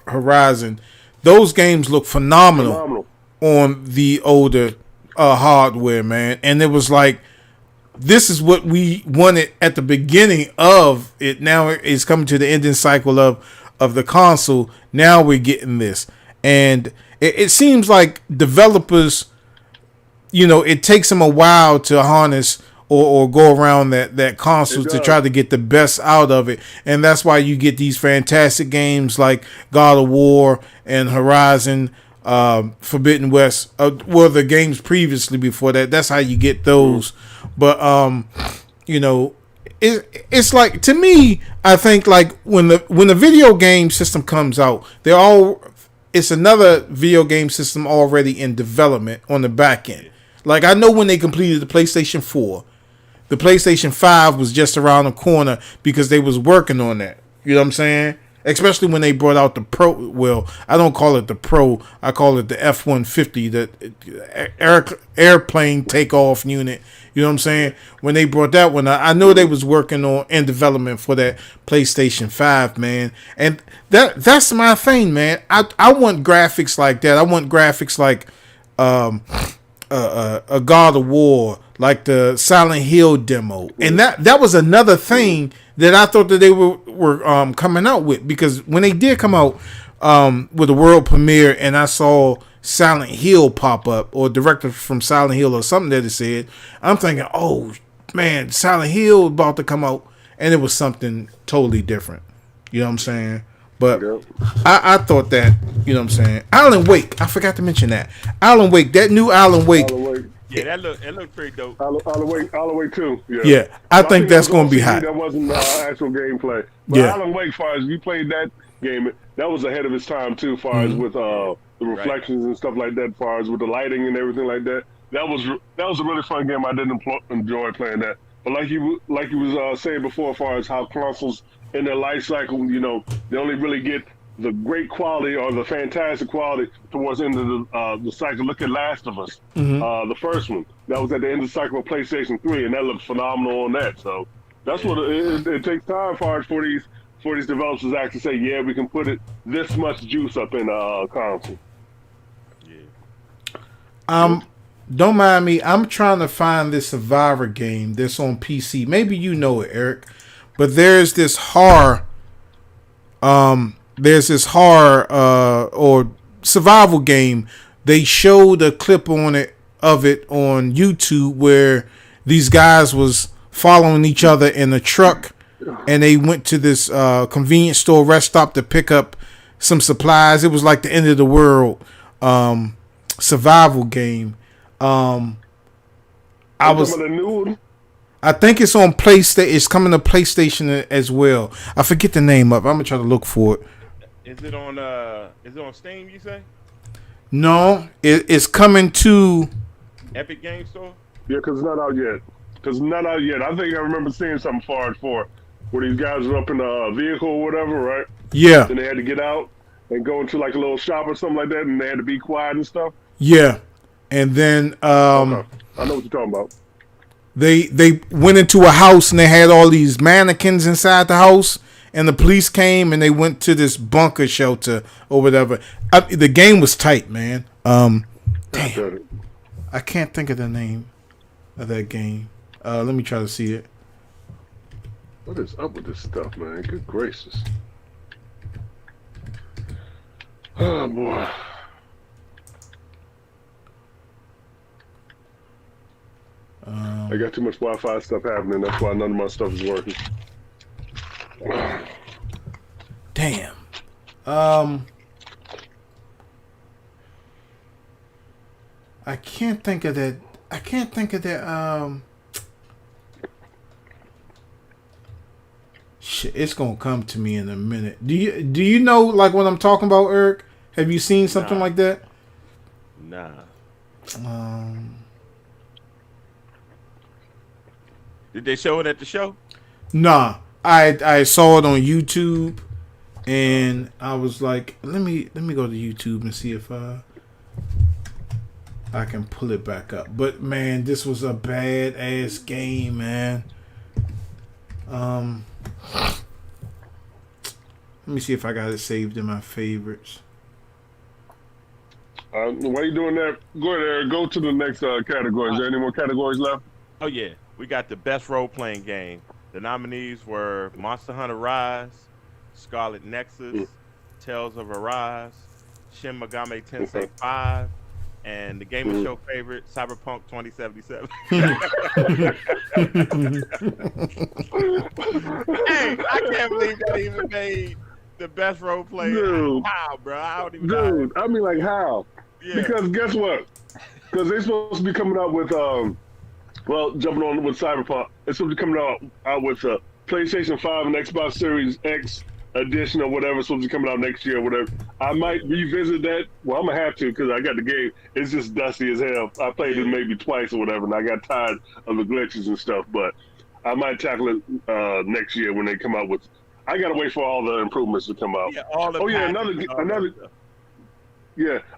Horizon, those games look phenomenal on the older hardware, man. And it was like, this is what we wanted at the beginning of it. Now it's coming to the ending cycle of the console. Now we're getting this. And it seems like developers, it takes them a while to harness or go around that console to try to get the best out of it. And that's why you get these fantastic games like God of War and Horizon, Forbidden West, the games previously before that. That's how you get those. But it's like, to me, I think like when the video game system comes out, it's another video game system already in development on the back end. Like, I know when they completed the PlayStation 4, the PlayStation 5 was just around the corner because they was working on that. You know what I'm saying? Especially when they brought out the Pro. Well, I don't call it the Pro. I call it the F-150, the airplane takeoff unit. You know what I'm saying? When they brought that one, I know they was working on in development for that PlayStation 5, man. And that's my thing, man. I want graphics like that. I want graphics like a God of War, like the Silent Hill demo. And that was another thing that I thought that they were coming out with, because when they did come out with the world premiere and I saw Silent Hill pop up, or director from Silent Hill or something that it said, I'm thinking, oh man, Silent Hill about to come out, and it was something totally different. You know what I'm saying? But I thought that, you know what I'm saying, Alan Wake, I forgot to mention that. Alan Wake, that new Alan Wake. Yeah, it looked pretty dope. Alan Wake 2. Yeah, I think that's going to be hot. That wasn't actual gameplay. But Alan Wake, far as you played that game, that was ahead of its time too, far as with the reflections and stuff like that, far as with the lighting and everything like that. That was a really fun game. I did enjoy playing that. But like you was saying before, as far as how consoles in their life cycle, they only really get the great quality or the fantastic quality towards the end of the cycle. Look at Last of Us, the first one. That was at the end of the cycle of PlayStation 3, and that looked phenomenal on that. So that's what it takes time for these developers to actually say, yeah, we can put this much juice up in a console. Yeah. Don't mind me. I'm trying to find this Survivor game that's on PC. Maybe you know it, Eric. But there's this horror or survival game. They showed a clip on it of it on YouTube where these guys was following each other in a truck, and they went to this convenience store rest stop to pick up some supplies. It was like the end of the world survival game. I think it's on PlayStation. It's coming to PlayStation as well. I forget the name of it. I'm gonna try to look for it. Is it on Steam, you say? No, it's coming to Epic Game Store? Yeah, because it's not out yet. I think I remember seeing something for where these guys were up in a vehicle or whatever, right? Yeah. And they had to get out and go into like a little shop or something like that, and they had to be quiet and stuff. Yeah. And then Okay. I know what you're talking about. They went into a house and they had all these mannequins inside the house, and the police came and they went to this bunker shelter or whatever. The game was tight, man. Damn, I can't think of the name of that game. Let me try to see it. What is up with this stuff, man? Good gracious. Oh boy. I got too much Wi-Fi stuff happening. That's why none of my stuff is working. Damn. I can't think of that. Shit, it's gonna come to me in a minute. Do you know like what I'm talking about, Eric? Have you seen something like that? Nah. Did they show it at the show? Nah. I saw it on YouTube, and I was like, let me go to YouTube and see if I can pull it back up. But man, this was a bad ass game, man. Let me see if I got it saved in my favorites. While you doing that, go ahead, Eric. Go to the next category. Is there any more categories left? Oh yeah, we got the best role-playing game. The nominees were Monster Hunter Rise, Scarlet Nexus, Tales of Arise, Shin Megami Tensei 5, and the Game Show favorite, Cyberpunk 2077. Hey, I can't believe that even made the best role player. Dude. How, bro? I don't even know. Dude, I mean, like, how? Yeah. Because guess what? Because they're supposed to be coming out with, jumping on with Cyberpunk. It's supposed to be coming out with PlayStation 5 and Xbox Series X edition or whatever. It's supposed to be coming out next year or whatever. I might revisit that. Well, I'm going to have to because I got the game. It's just dusty as hell. I played it maybe twice or whatever, and I got tired of the glitches and stuff. But I might tackle it next year when they come out with. I got to wait for all the improvements to come out. Yeah,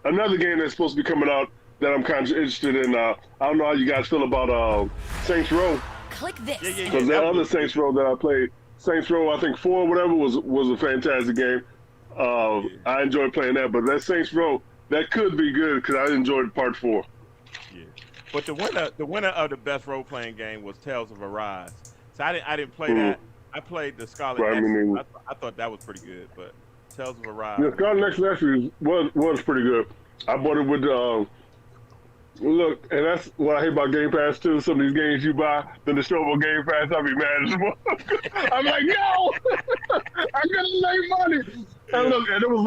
another game that's supposed to be coming out that I'm kind of interested in. I don't know how you guys feel about Saints Row. Click this. Because that other Saints Row that I played, Saints Row, I think 4 or whatever, was a fantastic game. I enjoyed playing that, but that Saints Row, that could be good because I enjoyed part 4. Yeah, but the winner of the best role playing game was Tales of Arise. So I didn't play that. I played the Scarlet Nexus. I thought that was pretty good, but Tales of Arise. Yeah, Scarlet Nexus actually was pretty good. I bought it with look, and that's what I hate about Game Pass too. Some of these games you buy, then the show on Game Pass, I'll be mad as well. I'm like, no, I couldn't make money. And look, and it was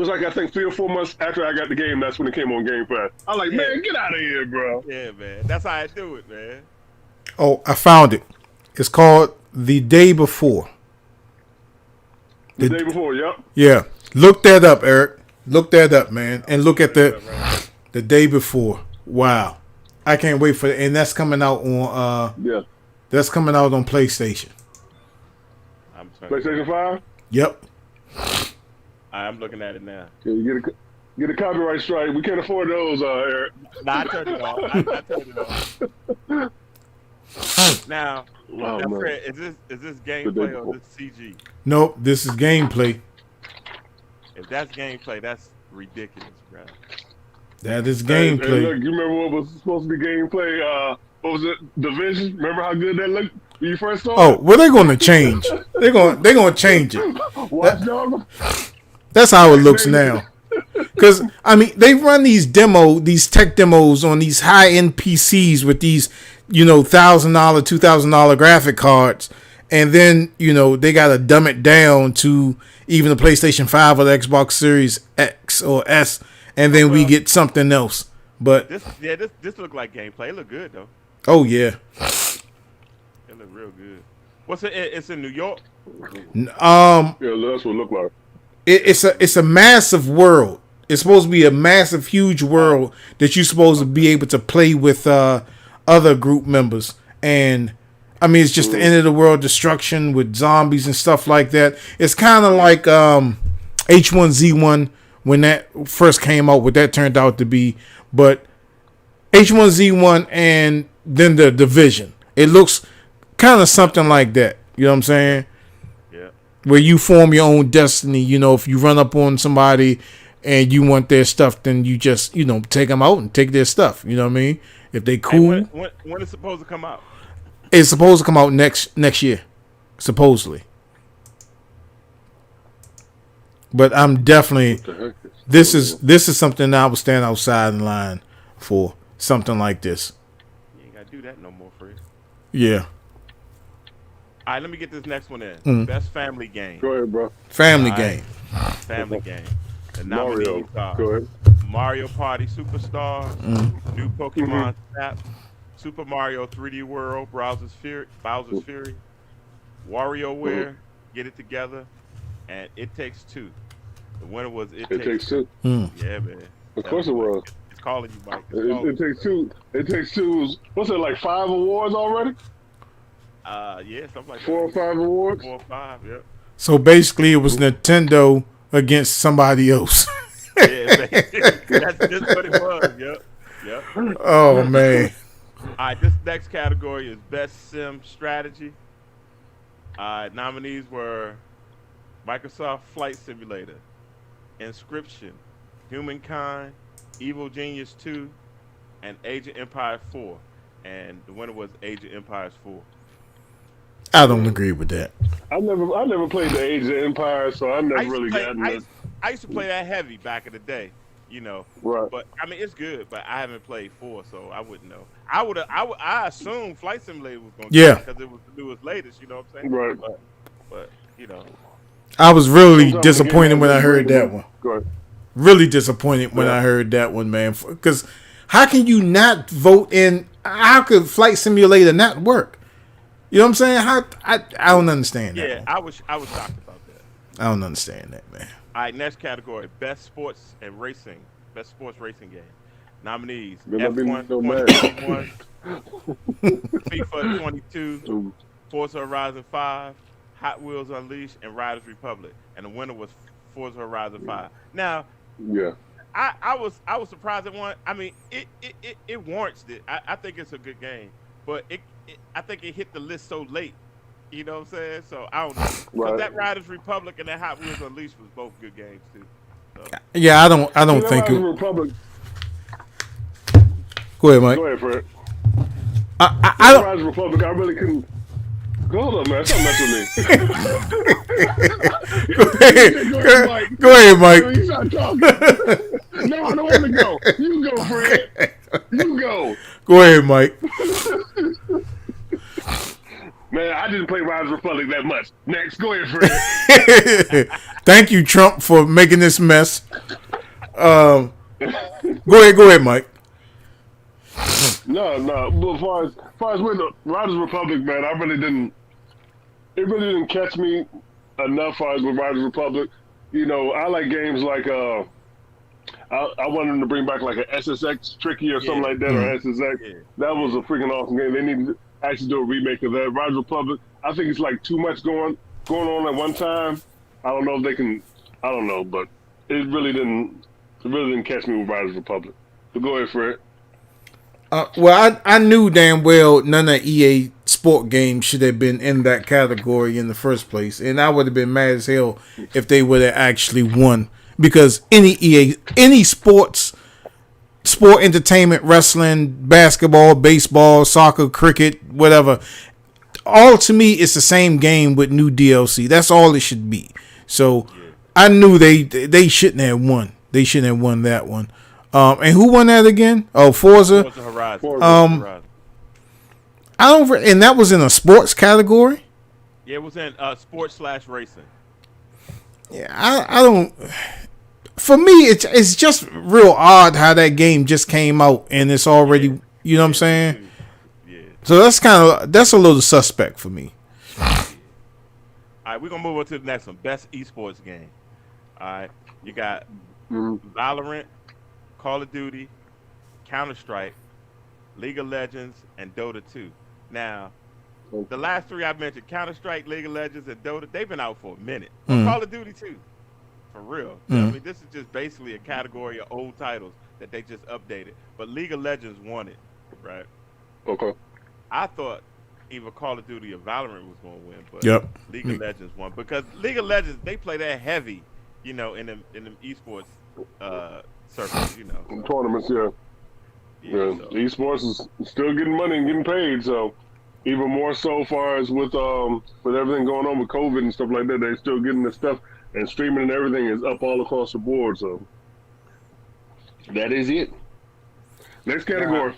like I think 3 or 4 months after I got the game, that's when it came on Game Pass. I'm like, man, get out of here, bro. Yeah, man, that's how I do it, man. Oh, I found it. It's called The Day Before. The Day Before, yep. Yeah, look that up, Eric. Look that up, man, and look at the Day Before. Wow, I can't wait for it, and that's coming out on that's coming out on PlayStation. PlayStation 5. Yep. I'm looking at it now. Yeah, you get a copyright strike. We can't afford those, Eric. Nah, I turned it off. I turned it off. Now, Fred, is this gameplay or this CG? Nope, this is gameplay. If that's gameplay, that's ridiculous, bro. That is gameplay. Hey, look, you remember what was supposed to be gameplay? What was it? Division. Remember how good that looked when you first saw it? Oh, well, they're gonna change. They're gonna change it. Watch Dogs. That's how it looks now. Because I mean, they run these tech demos on these high end PCs with these, $1,000, $2,000 graphic cards, and then they got to dumb it down to even the PlayStation 5 or the Xbox Series X or S, and then we get something else. But this look like gameplay. It look good though. Oh yeah, it look real good. What's it? It's in New York. Yeah, that's what it look like. It's a massive world. It's supposed to be a massive, huge world that you're supposed to be able to play with other group members. And I mean, it's just the end of the world destruction with zombies and stuff like that. It's kind of like H1Z1 when that first came out. What that turned out to be, but H1Z1 and then the Division. It looks kind of something like that. You know what I'm saying? Yeah. Where you form your own destiny. If you run up on somebody and you want their stuff, then you just, take them out and take their stuff. You know what I mean? If they cool. When it's supposed to come out? It's supposed to come out next year, supposedly. But I'm definitely this is something that I would stand outside in line for, something like this. You ain't gotta do that no more, Fred. Yeah. All right, let me get this next one in. Best family game. Go ahead, bro. Family game. Family game. The Mario. nominees are Go ahead. Mario Party Superstars, New Pokemon Snap, Super Mario 3D World, Bowser's Fury, WarioWare, Get It Together, and It Takes Two. The winner was It Takes Two. Yeah, man. Of course it was. It's calling you, Mike. It Takes Two. It Takes Two. What's it, like 5 awards already? Yeah, something like 4 or 5 awards. 4 or 5, yeah. So basically, it was Nintendo against somebody else. Yeah, that's just what it was. Yep. Oh man. All right, this next category is Best Sim Strategy. Nominees were Microsoft Flight Simulator, Inscription, Humankind, Evil Genius 2, and Age of Empires 4. And the winner was Age of Empires 4. I don't agree with that. I never played the Age of Empires, so I never really got in it. I used to play that heavy back in the day, Right. But I mean, it's good, but I haven't played 4, so I wouldn't know. I assumed Flight Simulator was going to because it was the newest, latest. You know what I'm saying? Right. But I was really disappointed when I heard that one. Go ahead. Really disappointed when I heard that one, man. Because how can you not vote in? How could Flight Simulator not work? You know what I'm saying? I don't understand that. Yeah, I was shocked about that. I don't understand that, man. All right, next category: Best Sports Racing Game. Nominees: F1 2021, FIFA 22, Forza Horizon 5, Hot Wheels Unleashed, and Riders Republic. And the winner was Forza Horizon 5. Now, yeah, I was surprised at one. I mean, it warrants it. I think it's a good game, but I think it hit the list so late. You know what I'm saying? So I don't know. Right. That Riders Republic and that Hot Wheels Unleashed was both good games too. So. Yeah, I don't think it. Republic. Go ahead, Mike. Go ahead, Fred. I don't. Riders Republic. I really couldn't. Hold up, man. Stop messing with me. Go ahead, Mike. You start talking. No, I don't want to go. You go, Fred. You go. Go ahead, Mike. Man, I didn't play Riders Republic that much. Next, go ahead, Fred. Thank you, Trump, for making this mess. Go ahead, Mike. No. But as far as with the Riders Republic, man, it really didn't catch me enough. As far as with Riders Republic, I like games like I wanted them to bring back like a SSX Tricky or something like that, or SSX. Yeah. That was a freaking awesome game. They need to actually do a remake of that. Riders Republic, I think it's like too much going on at one time. I don't know if they can. I don't know, but it really didn't catch me with Riders Republic. So go ahead, Fred. Well, I knew damn well none of EA sport games should have been in that category in the first place, and I would have been mad as hell if they would have actually won. Because any sport entertainment, wrestling, basketball, baseball, soccer, cricket, whatever, all to me it's the same game with new DLC. That's all it should be. So I knew they shouldn't have won. They shouldn't have won that one. And who won that again? Oh, Forza. Forza Horizon. Horizon. I don't. And that was in a sports category. Yeah, it was in sports/racing. Yeah, I don't. For me, it's just real odd how that game just came out and it's already. You know what I'm saying? Yeah. So that's a little suspect for me. All right, we're gonna move on to the next one. Best esports game. All right, you got Valorant, Call of Duty, Counter-Strike, League of Legends, and Dota 2. Now, the last three I mentioned, Counter-Strike, League of Legends, and Dota, they've been out for a minute. Call of Duty 2, for real. I mean, this is just basically a category of old titles that they just updated. But League of Legends won it, right? Okay. I thought either Call of Duty or Valorant was going to win, but League of Legends won because League of Legends, they play that heavy, in them esports circles, In tournaments, yeah. So. Esports is still getting money and getting paid, so even more so far as with everything going on with COVID and stuff like that, they still getting the stuff, and streaming and everything is up all across the board. So that is it. Next category.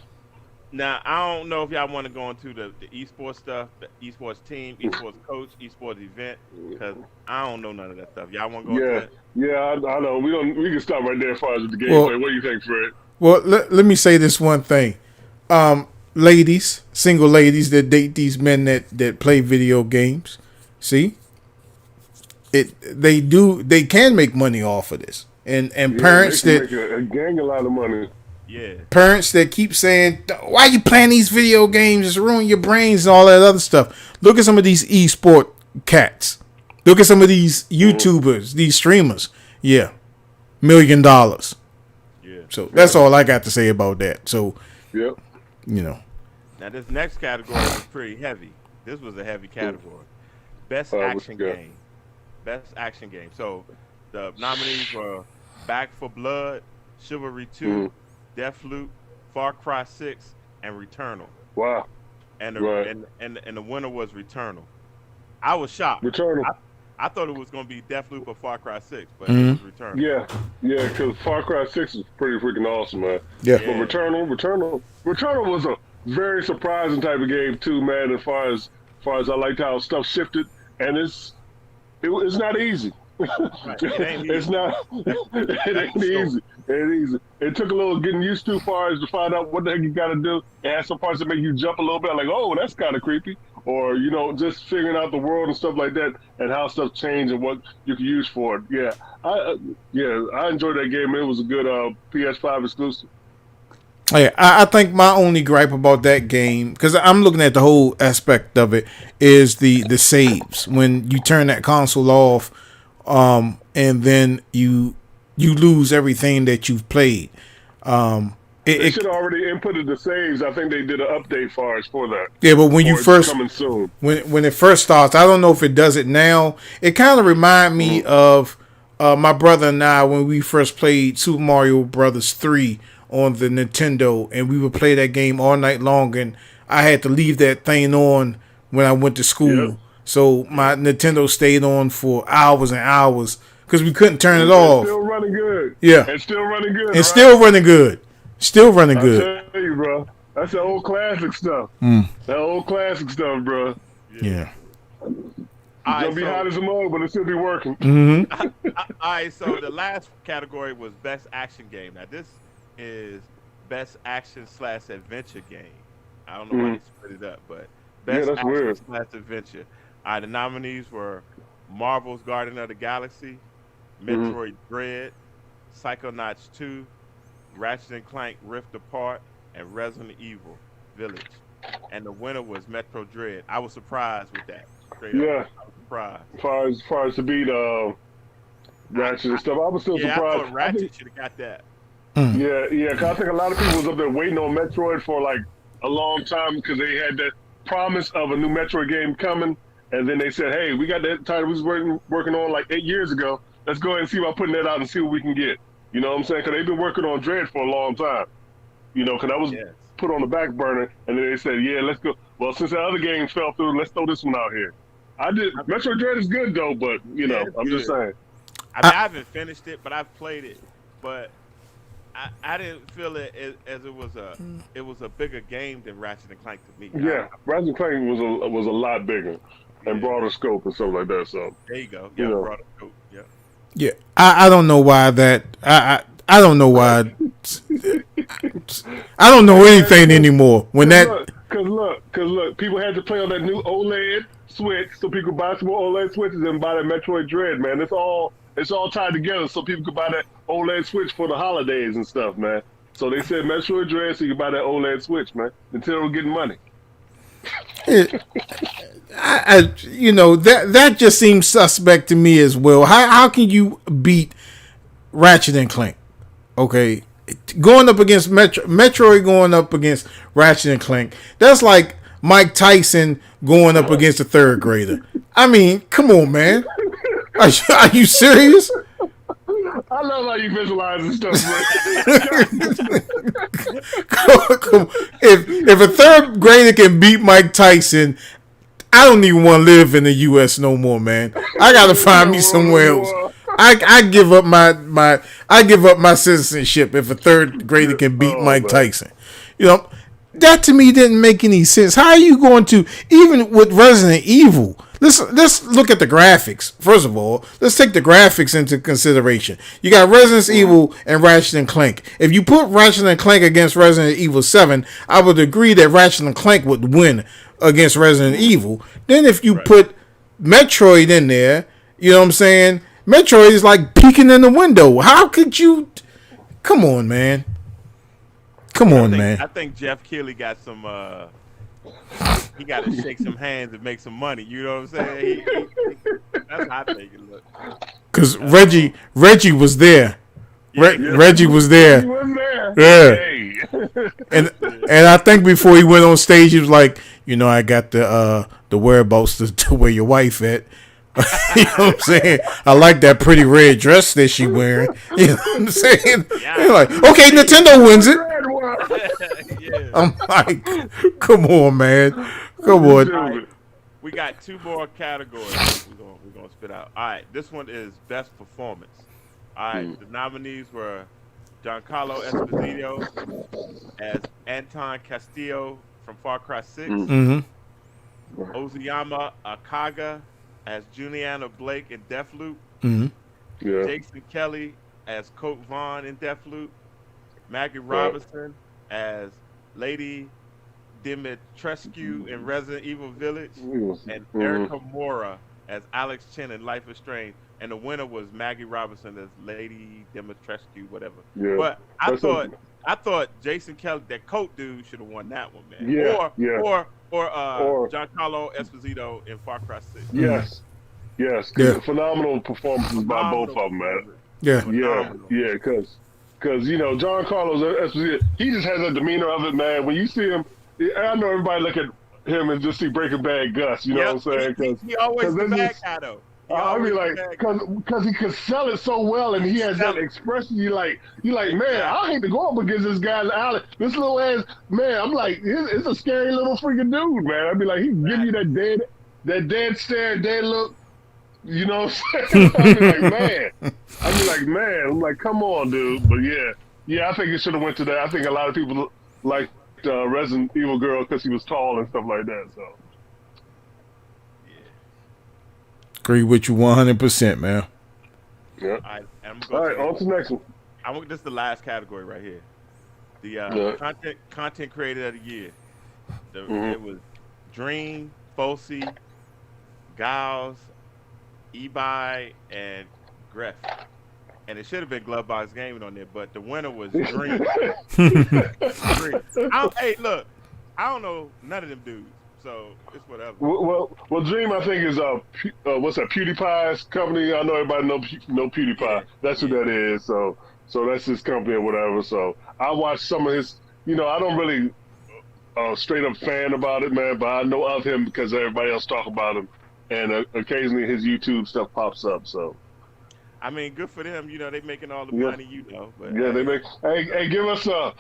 Now, I don't know if y'all want to go into the esports stuff, the esports team, esports coach, esports event, because I don't know none of that stuff. Y'all want to go into that? Yeah, I know. We can stop right there as far as the gameplay. What do you think, Fred? Well, let me say this one thing. Ladies, single ladies that date these men that play video games, see? They can make money off of this. And parents they that make a lot of money. Yeah. Parents that keep saying, why you playing these video games? It's ruining your brains and all that other stuff. Look at some of these esport cats. Look at some of these YouTubers, these streamers. Yeah. $1 million. Yeah. So that's all I got to say about that. So, Yep. Now this next category is pretty heavy. This was a heavy category. Best action game. Best action game. So the nominees were Back 4 Blood, Chivalry 2, Deathloop, Far Cry 6, and Returnal. Wow. And the winner was Returnal. I was shocked. Returnal. I thought it was going to be Deathloop or Far Cry 6, but it was Returnal. Yeah, because Far Cry 6 is pretty freaking awesome, man. Yeah. But Returnal was a very surprising type of game too, man. As far as I liked how stuff shifted, and it's not easy. Right. It's not. It ain't easy. It ain't easy. It took a little getting used to, far as to find out what the heck you got to do. It has some parts that make you jump a little bit, like, oh, that's kind of creepy, or just figuring out the world and stuff like that, and how stuff changed and what you can use for it. Yeah, I enjoyed that game. It was a good PS5 exclusive. Yeah, I think my only gripe about that game, because I'm looking at the whole aspect of it, is the saves. When you turn that console off, and then you lose everything that you've played. They should have already inputted the saves. I think they did an update for that. Yeah, but when you first coming soon. when it first starts, I don't know if it does it now. It kind of remind me of my brother and I when we first played Super Mario Brothers 3 on the Nintendo, and we would play that game all night long, and I had to leave that thing on when I went to school. Yep. So my Nintendo stayed on for hours and hours because we couldn't turn it off. Still running good. Yeah. It's still running good. It's still running good. Still running good. I tell you, bro. That's that old classic stuff. That old classic stuff, bro. Yeah. It's gonna be hot as a mug, but it still be working. Mm-hmm. All right, so the last category was best action game. Now this is best action/adventure game. I don't know why they split it up, but best action/adventure. All right, the nominees were Marvel's Guardian of the Galaxy, Metroid Dread, Psychonauts 2, Ratchet & Clank Rift Apart, and Resident Evil Village. And the winner was Metro Dread. I was surprised with that. Straight up. I was surprised. As far as to beat Ratchet and stuff, I was still surprised. I thought Ratchet should have got that. Yeah, because I think a lot of people was up there waiting on Metroid for like a long time because they had that promise of a new Metroid game coming, and then they said, hey, we got that title we was working on like 8 years ago. Let's go ahead and see about putting that out and see what we can get. You know what I'm saying? Because they've been working on Dread for a long time. Because that was put on the back burner, and then they said, yeah, let's go. Well, since the other game fell through, let's throw this one out here. Metroid Dread is good, though, but, I'm just saying. I haven't finished it, but I've played it but I didn't feel it as it was a bigger game than Ratchet and Clank to me. Yeah, Ratchet and Clank was a lot bigger and broader scope and stuff like that. So there you go. Yeah, broader scope. Yeah. Yeah, I don't know why that I don't know why I don't know anything anymore when that. Cause look, people had to play on that new OLED Switch, so people could buy some more OLED switches and buy that Metroid Dread, man. It's all tied together, so people could buy that OLED Switch for the holidays and stuff, man. So they said Metroid Dread, so you can buy that OLED Switch, man. Nintendo was getting money. That just seems suspect to me as well. How can you beat Ratchet and Clank? Okay, going up against Metroid, going up against Ratchet and Clank. That's like Mike Tyson going up against a third grader. I mean, come on, man. Are you serious? I love how you visualize and stuff. Come. If a third grader can beat Mike Tyson, I don't even want to live in the U.S. no more, man. I gotta find me somewhere else. I give up my citizenship if a third grader can beat Mike Tyson. That to me didn't make any sense. How are you going to, even with Resident Evil? Let's look at the graphics. First of all, let's take the graphics into consideration. You got Resident Evil and Ratchet and Clank. If you put Ratchet and Clank against Resident Evil 7, I would agree that Ratchet and Clank would win against Resident Evil. Then if you put Metroid in there, you know what I'm saying? Metroid is like peeking in the window. How could you? Come on, man. I think Jeff Keighley got some. He got to shake some hands and make some money. You know what I'm saying? That's how I think it looks. Because Reggie was there. Reggie was there. He was there. Yeah. Hey. And I think before he went on stage, he was like, I got the whereabouts to where your wife at. You know what I'm saying? I like that pretty red dress that she wearing. You know what I'm saying? Yeah. You're like, okay, Nintendo wins it. Yeah. I'm like, come on, man. Come on. Right. We got two more categories we're gonna spit out. All right, this one is best performance. All right, the nominees were Giancarlo Esposito as Anton Castillo from Far Cry 6, Ozuyama Akaga as Juliana Blake in Deathloop, Jason Kelly as Colt Vaughn in Deathloop, Maggie Robinson as Lady Dimitrescu in Resident Evil Village, and Erica Mora as Alex Chen in Life is Strange. And the winner was Maggie Robinson as Lady Dimitrescu, whatever. Yeah. But I thought Jason Kelly, that Colt dude, should have won that one, man. Yeah. Or Giancarlo Esposito in Far Cry 6. Yes. Phenomenal performances by both of them, man. Yeah. Because Giancarlo Esposito, he just has a demeanor of it, man. When you see him, I know everybody look at him and just see Breaking Bad Gus. You know what I'm saying? He always the bad guy, though. I mean, like, because he could sell it so well, and he has that expression. You like, man, I hate to go up against this guy's alley. This little ass man, I'm like, it's a scary little freaking dude, man. I'd be like, he give you that dead stare, dead look. You know what I'm saying? I'd be like, man. I'm like, come on, dude. But yeah, I think it should have went to that. I think a lot of people liked Resident Evil Girl because he was tall and stuff like that. So. Agree with you 100%, man. Yeah. All right, on to the next one. This is the last category right here. The content creator of the year. It was Dream, Fosi, Giles, Ebi, and Greff. And it should have been Glovebox Gaming on there, but the winner was Dream. Hey, look, I don't know none of them dudes. So it's whatever. Well, Dream, I think is what's that? PewDiePie's company. I know everybody know PewDiePie. Yeah. That's who that is. So that's his company or whatever. So I watched some of his. I don't really straight up fan about it, man. But I know of him because everybody else talk about him, and occasionally his YouTube stuff pops up. So. I mean, good for them. They making all the money, But they make. Hey, give us the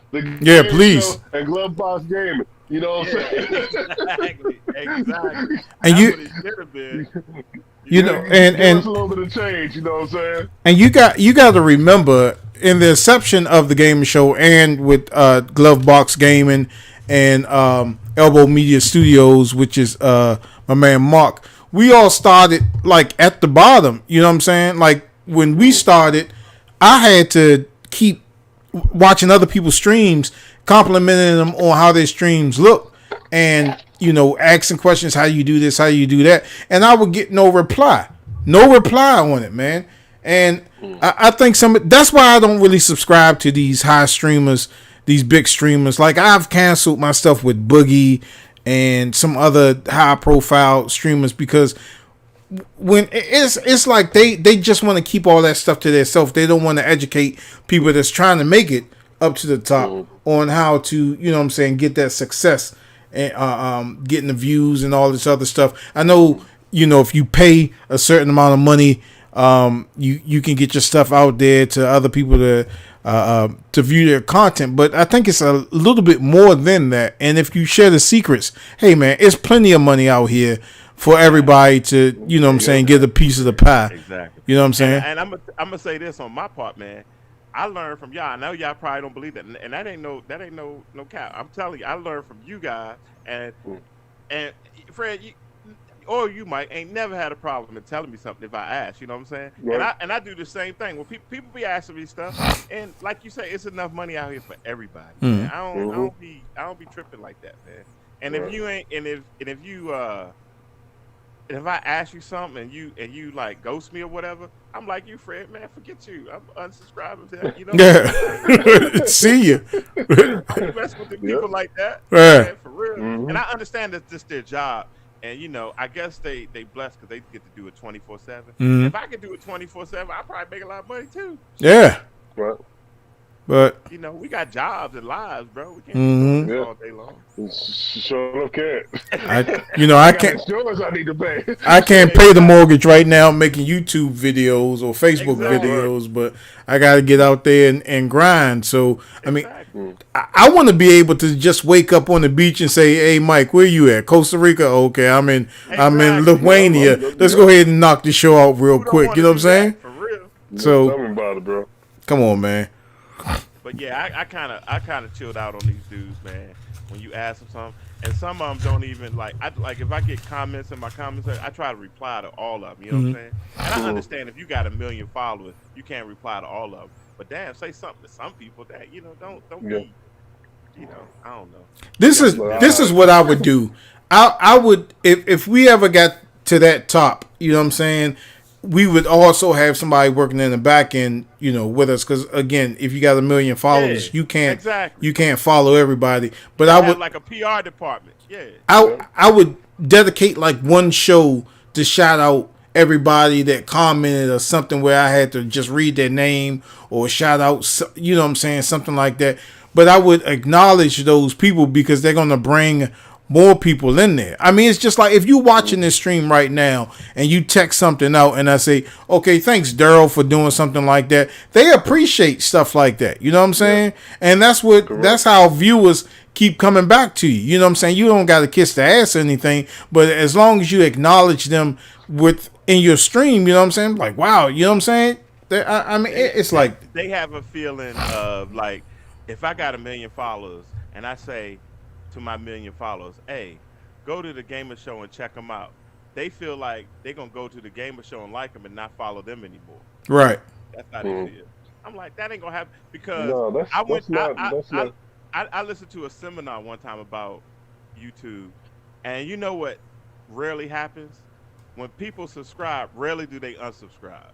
please. And Glovebox Gaming. You know what I'm saying? Exactly. And and a little bit of change. You know what I'm saying? And you got to remember, in the inception of the gaming show and with Glovebox Gaming and Elbow Media Studios, which is my man Mark, we all started like at the bottom. You know what I'm saying? Like when we started, I had to keep watching other people's streams, complimenting them on how their streams look, and asking questions, how you do this, how you do that, and I would get no reply on it, man. And I think that's why I don't really subscribe to these high streamers, these big streamers. Like I've canceled my stuff with Boogie and some other high profile streamers because when it's like they just want to keep all that stuff to themselves. They don't want to educate people that's trying to make it up to the top on how to, get that success and getting the views and all this other stuff. I know, if you pay a certain amount of money, you can get your stuff out there to other people to view their content, but I think it's a little bit more than that. And if you share the secrets, hey man, it's plenty of money out here for everybody to, get a piece of the pie. Exactly. You know what I'm saying? And I'm gonna say this on my part, man. I learned from y'all. I know y'all probably don't believe that, and that ain't no cap. I'm telling you, I learned from you guys, and Fred, you Mike ain't never had a problem in telling me something if I ask. You know what I'm saying? Right. And I do the same thing. When people be asking me stuff, and like you say, it's enough money out here for everybody. Man. I don't be tripping like that, man. And if you ain't, and if I ask you something and you like ghost me or whatever, I'm like, you Fred, man, forget you. I'm unsubscribing to that. You know? Yeah. See you. I don't mess with the people like that. Yeah. Man, for real. And I understand that's just their job. And I guess they blessed because they get to do it 24/7. If I could do it 24/7, I'd probably make a lot of money too. Yeah. Right. But we got jobs and lives, bro. We can't do this all day long. Sure can't. I can't. Insurance I need to pay. I can't pay the mortgage right now making YouTube videos or Facebook videos, but I got to get out there and grind. So I mean, I want to be able to just wake up on the beach and say, "Hey, Mike, where you at? Costa Rica? Okay, I'm in Lithuania. Let's go ahead and knock the show out real quick." You know what I'm saying? For real. So tell me about it, bro. Come on, man. But yeah, I kind of chilled out on these dudes, man. When you ask them something, and some of them don't even like. If I get comments in my comments, I try to reply to all of them. You know what I'm saying? And I understand if you got 1 million followers, you can't reply to all of them. But damn, say something to some people that don't be. I don't know. This is what I would do. I would if we ever got to that top. You know what I'm saying? We would also have somebody working in the back end, with us. Because again, if you got 1 million followers, you can't follow everybody. But I would have like a PR department. Yeah, I would dedicate like one show to shout out everybody that commented or something where I had to just read their name or shout out, you know what I'm saying, something like that. But I would acknowledge those people because they're gonna bring more people in there. I mean, it's just like if you're watching this stream right now and you text something out and I say, okay, thanks Daryl for doing something like that. They appreciate stuff like that. You know what I'm saying? And that's how viewers keep coming back to you. You know what I'm saying? You don't got to kiss the ass or anything, but as long as you acknowledge them in your stream, you know what I'm saying? Like, wow, you know what I'm saying? I mean, it's like they have a feeling of like, if I got 1 million followers and I say to my 1 million followers, hey, go to the Gamer Show and check them out. They feel like they're going to go to the Gamer Show and like them and not follow them anymore. Right. That's how they feel. I'm like, that ain't going to happen because I listened to a seminar one time about YouTube, and you know what rarely happens? When people subscribe, rarely do they unsubscribe.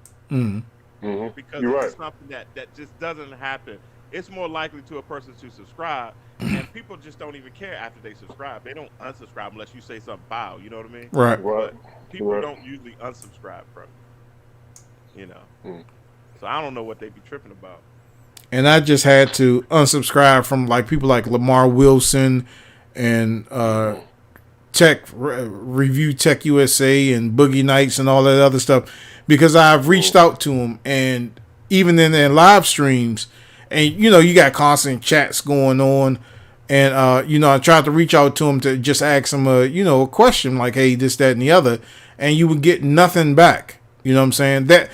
Because it's something that just doesn't happen. It's more likely to a person to subscribe, and people just don't even care after they subscribe. They don't unsubscribe unless you say something foul. You know what I mean? Right. But people don't usually unsubscribe from it. So I don't know what they be tripping about. And I just had to unsubscribe from like people like Lamar Wilson and Review Tech USA and Boogie Nights and all that other stuff because I've reached out to them, and even in their live streams. And, you got constant chats going on. And, I tried to reach out to him to just ask him, a question like, hey, this, that, and the other. And you would get nothing back. You know what I'm saying? That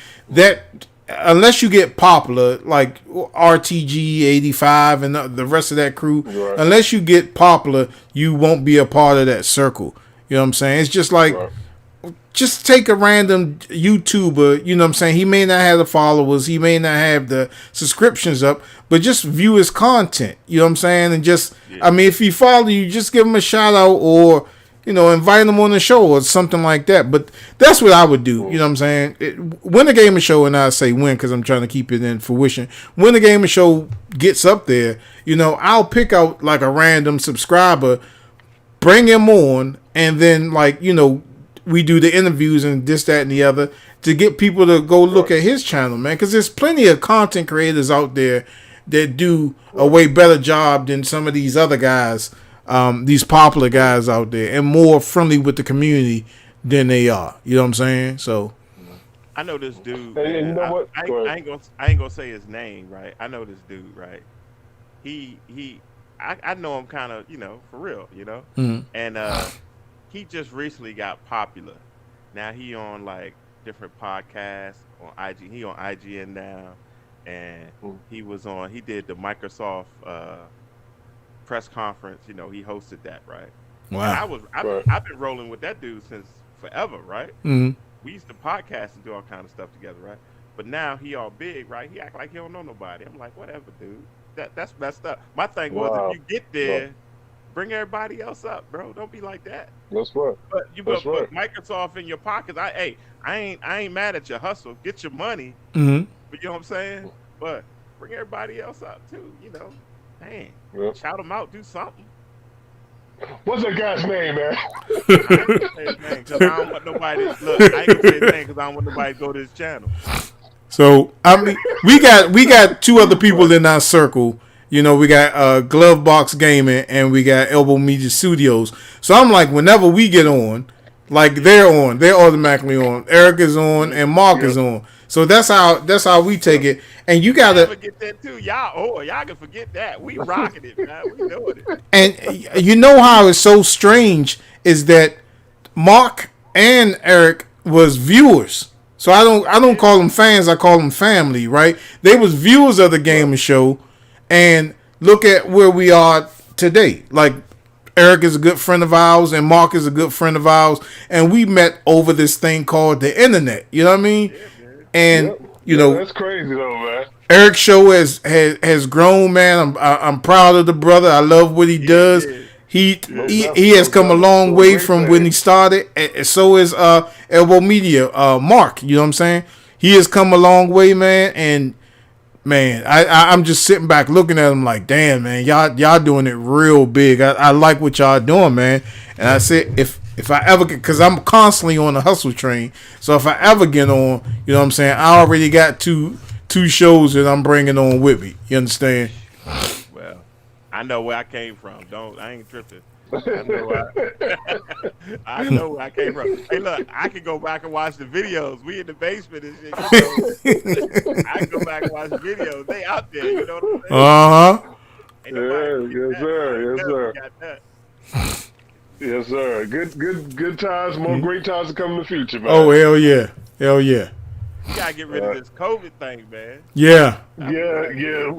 unless you get popular, like RTG 85 and the rest of that crew, Right. unless you get popular, you won't be a part of that circle. You know what I'm saying? It's just like, just take a random YouTuber, you know what I'm saying? He may not have the followers, he may not have the subscriptions up, but just view his content, you know what I'm saying? And just, I mean, if he follow you, just give him a shout out or, you know, invite him on the show or something like that. But that's what I would do, you know what I'm saying? When the Gamer Show, and I say when because I'm trying to keep it in fruition, when the Gamer Show gets up there, you know, I'll pick out like a random subscriber, bring him on, and then, like, you know, we do the interviews and this, that, and the other to get people to go look at his channel, man. Because there's plenty of content creators out there that do a way better job than some of these other guys, these popular guys out there, and more friendly with the community than they are. You know what I'm saying? So I know this dude. And you know what? I ain't gonna say his name, right? I know this dude, right? I know him kind of, you know, for real, you know. And he just recently got popular. Now he on like different podcasts on IG. He on IGN now, and he did the Microsoft press conference. You know, he hosted that, right? wow. I've been rolling with that dude since forever, right? We used to podcast and do all kind of stuff together, right? But now he all big, right? He act like he don't know nobody. I'm like, whatever, dude. That's messed up. My thing was, if you get there, bring everybody else up, bro. Don't be like that. That's right. But you put Microsoft in your pockets. I ain't mad at your hustle. Get your money. But you know what I'm saying? But bring everybody else up too. You know, dang, shout them out. Do something. What's that guy's name, man? Because I don't want nobody. Look, I ain't gonna say his name because I don't want nobody to go to his channel. So I mean, we got two other people in our circle. You know, we got Glovebox Gaming and we got Elbow Media Studios. So I'm like, whenever we get on, like they're automatically on. Eric is on and Mark is on. So that's how we take it. And you gotta forget that too. Y'all can forget that. We rocking it, man. We doing it. And you know how it's so strange is that Mark and Eric was viewers. So I don't call them fans, I call them family, right? They was viewers of the Gamer Show, and look at where we are today. Like, Eric is a good friend of ours, and Mark is a good friend of ours, and we met over this thing called the internet. You know what I mean? And you know, that's crazy though, man. Eric's show has grown, man. I'm proud of the brother. I love what he does. He has come a long way from when he started. And so is Elbow Media, Mark. You know what I'm saying? He has come a long way, man. And man, I'm just sitting back looking at him like, damn, man, y'all doing it real big. I like what y'all doing, man. And I said, if I ever get, because I'm constantly on the hustle train, so if I ever get on, you know what I'm saying, I already got two shows that I'm bringing on with me. You understand? Well, I know where I came from. I ain't tripping. I know where I came from. Hey, look, I can go back and watch the videos. We in the basement and shit. You know? I can go back and watch the videos. They out there. You know what I'm saying? Yes, sir. Yes, sir. Good times. More great times to come in the future, man. Oh, hell yeah. Hell yeah. You gotta get rid of this COVID thing, man. Yeah. Yeah.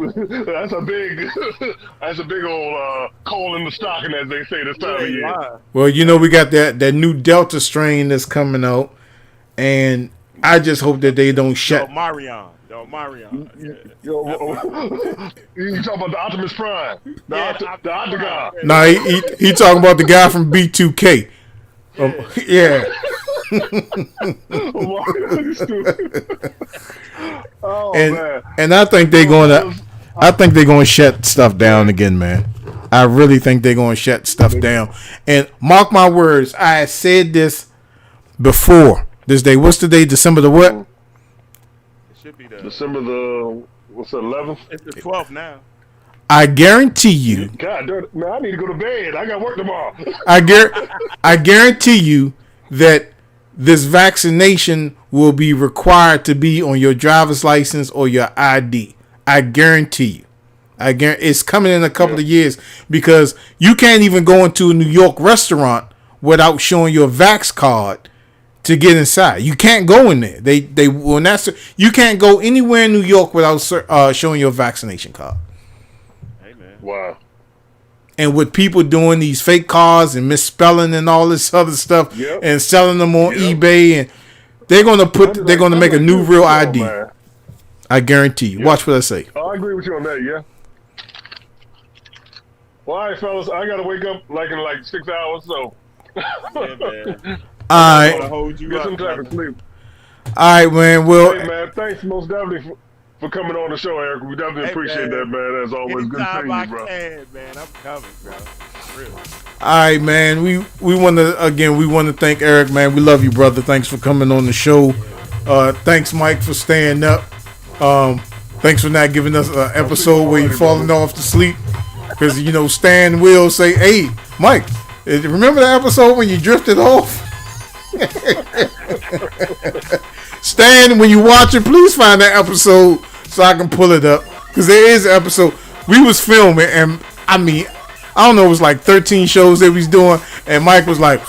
That's a big old coal in the stocking, as they say this time of year. Well, you know, we got that new Delta strain that's coming out, and I just hope that they don't shut. Marion. You talking about the Optimus Prime? The Octagon. Nah, he talking about the guy from B2K. Yeah. Man. And I think they're gonna shut stuff down again, man. I really think they're gonna shut stuff down. And mark my words, I said this before this day. What's the day? December the what? It should be December the 11th. It's the 12th now. I guarantee you. God, man, I need to go to bed. I got work tomorrow. I guarantee you that this vaccination will be required to be on your driver's license or your ID. I guarantee you. It's coming in a couple of years, because you can't even go into a New York restaurant without showing your Vax card to get inside. You can't go in there. They will not. You can't go anywhere in New York without showing your vaccination card. Hey man. Wow. And with people doing these fake cards and misspelling and all this other stuff, and selling them on eBay, and they're gonna make a new real ID. Man. I guarantee you. Watch what I say. Oh, I agree with you on that. Yeah. Well, all right, fellas. I gotta wake up in 6 hours, so. Yeah, man. All right. Hold you Get up, some time to sleep. All right, man. Well, hey, man. Thanks most definitely for coming on the show, Eric. We definitely appreciate that, man. As always, good seeing you, bro. Man, I'm coming, bro. Really. All right, man. We want to thank Eric, man. We love you, brother. Thanks for coming on the show. Thanks, Mike, for staying up. Thanks for not giving us an episode where you're falling off to sleep. Because, Stan will say, hey, Mike, remember the episode when you drifted off? Stan, when you watch it, please find that episode so I can pull it up. Because there is an episode. We was filming, and I don't know, it was like 13 shows that we was doing, and Mike was like,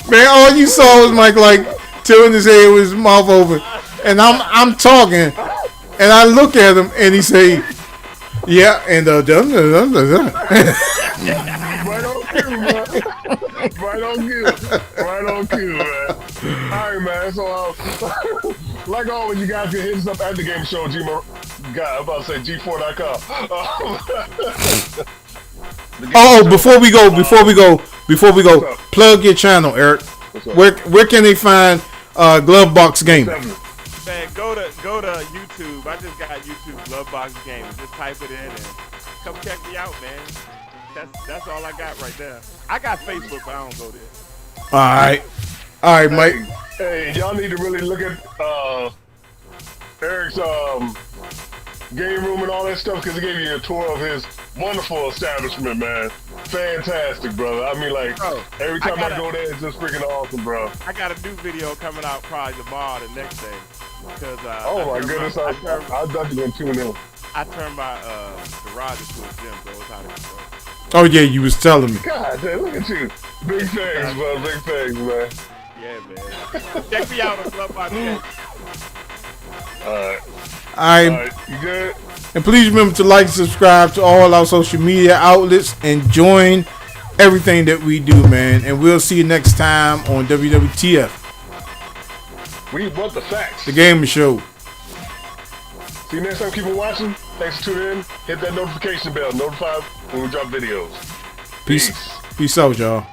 man, all you saw was Mike tilting his head with his mouth open, and I'm talking, and I look at him, and he say, yeah, and right on cue, man. All right, man. So, like always, you guys can hit us up at the game show. I'm about to say G4.com. Before we go, plug your channel, Eric. Where can they find Glove Box Gaming? Man, go to YouTube. I just got YouTube Glove Box Gaming. Just type it in and come check me out, man. That's all I got right there. I got Facebook, but I don't go there. All right, Mike. Hey, y'all need to really look at Eric's game room and all that stuff, because he gave you a tour of his wonderful establishment, man. Fantastic, brother. Every time I go there, it's just freaking awesome, bro. I got a new video coming out probably tomorrow, the next day. Because oh my goodness, I'll definitely tune in. I turned my garage into a gym, bro. It's out of control. Oh yeah, you was telling me. God damn, look at you. Big things, bro. Big things, man. Yeah, man. Check me out on Club Podcast. All right. You good? And please remember to like and subscribe to all our social media outlets and join everything that we do, man. And we'll see you next time on WWTF. We want the facts. The Gamer Show. See you next time. Keep on watching. Thanks for tuning in. Hit that notification bell. Notify when we drop videos. Peace out, y'all.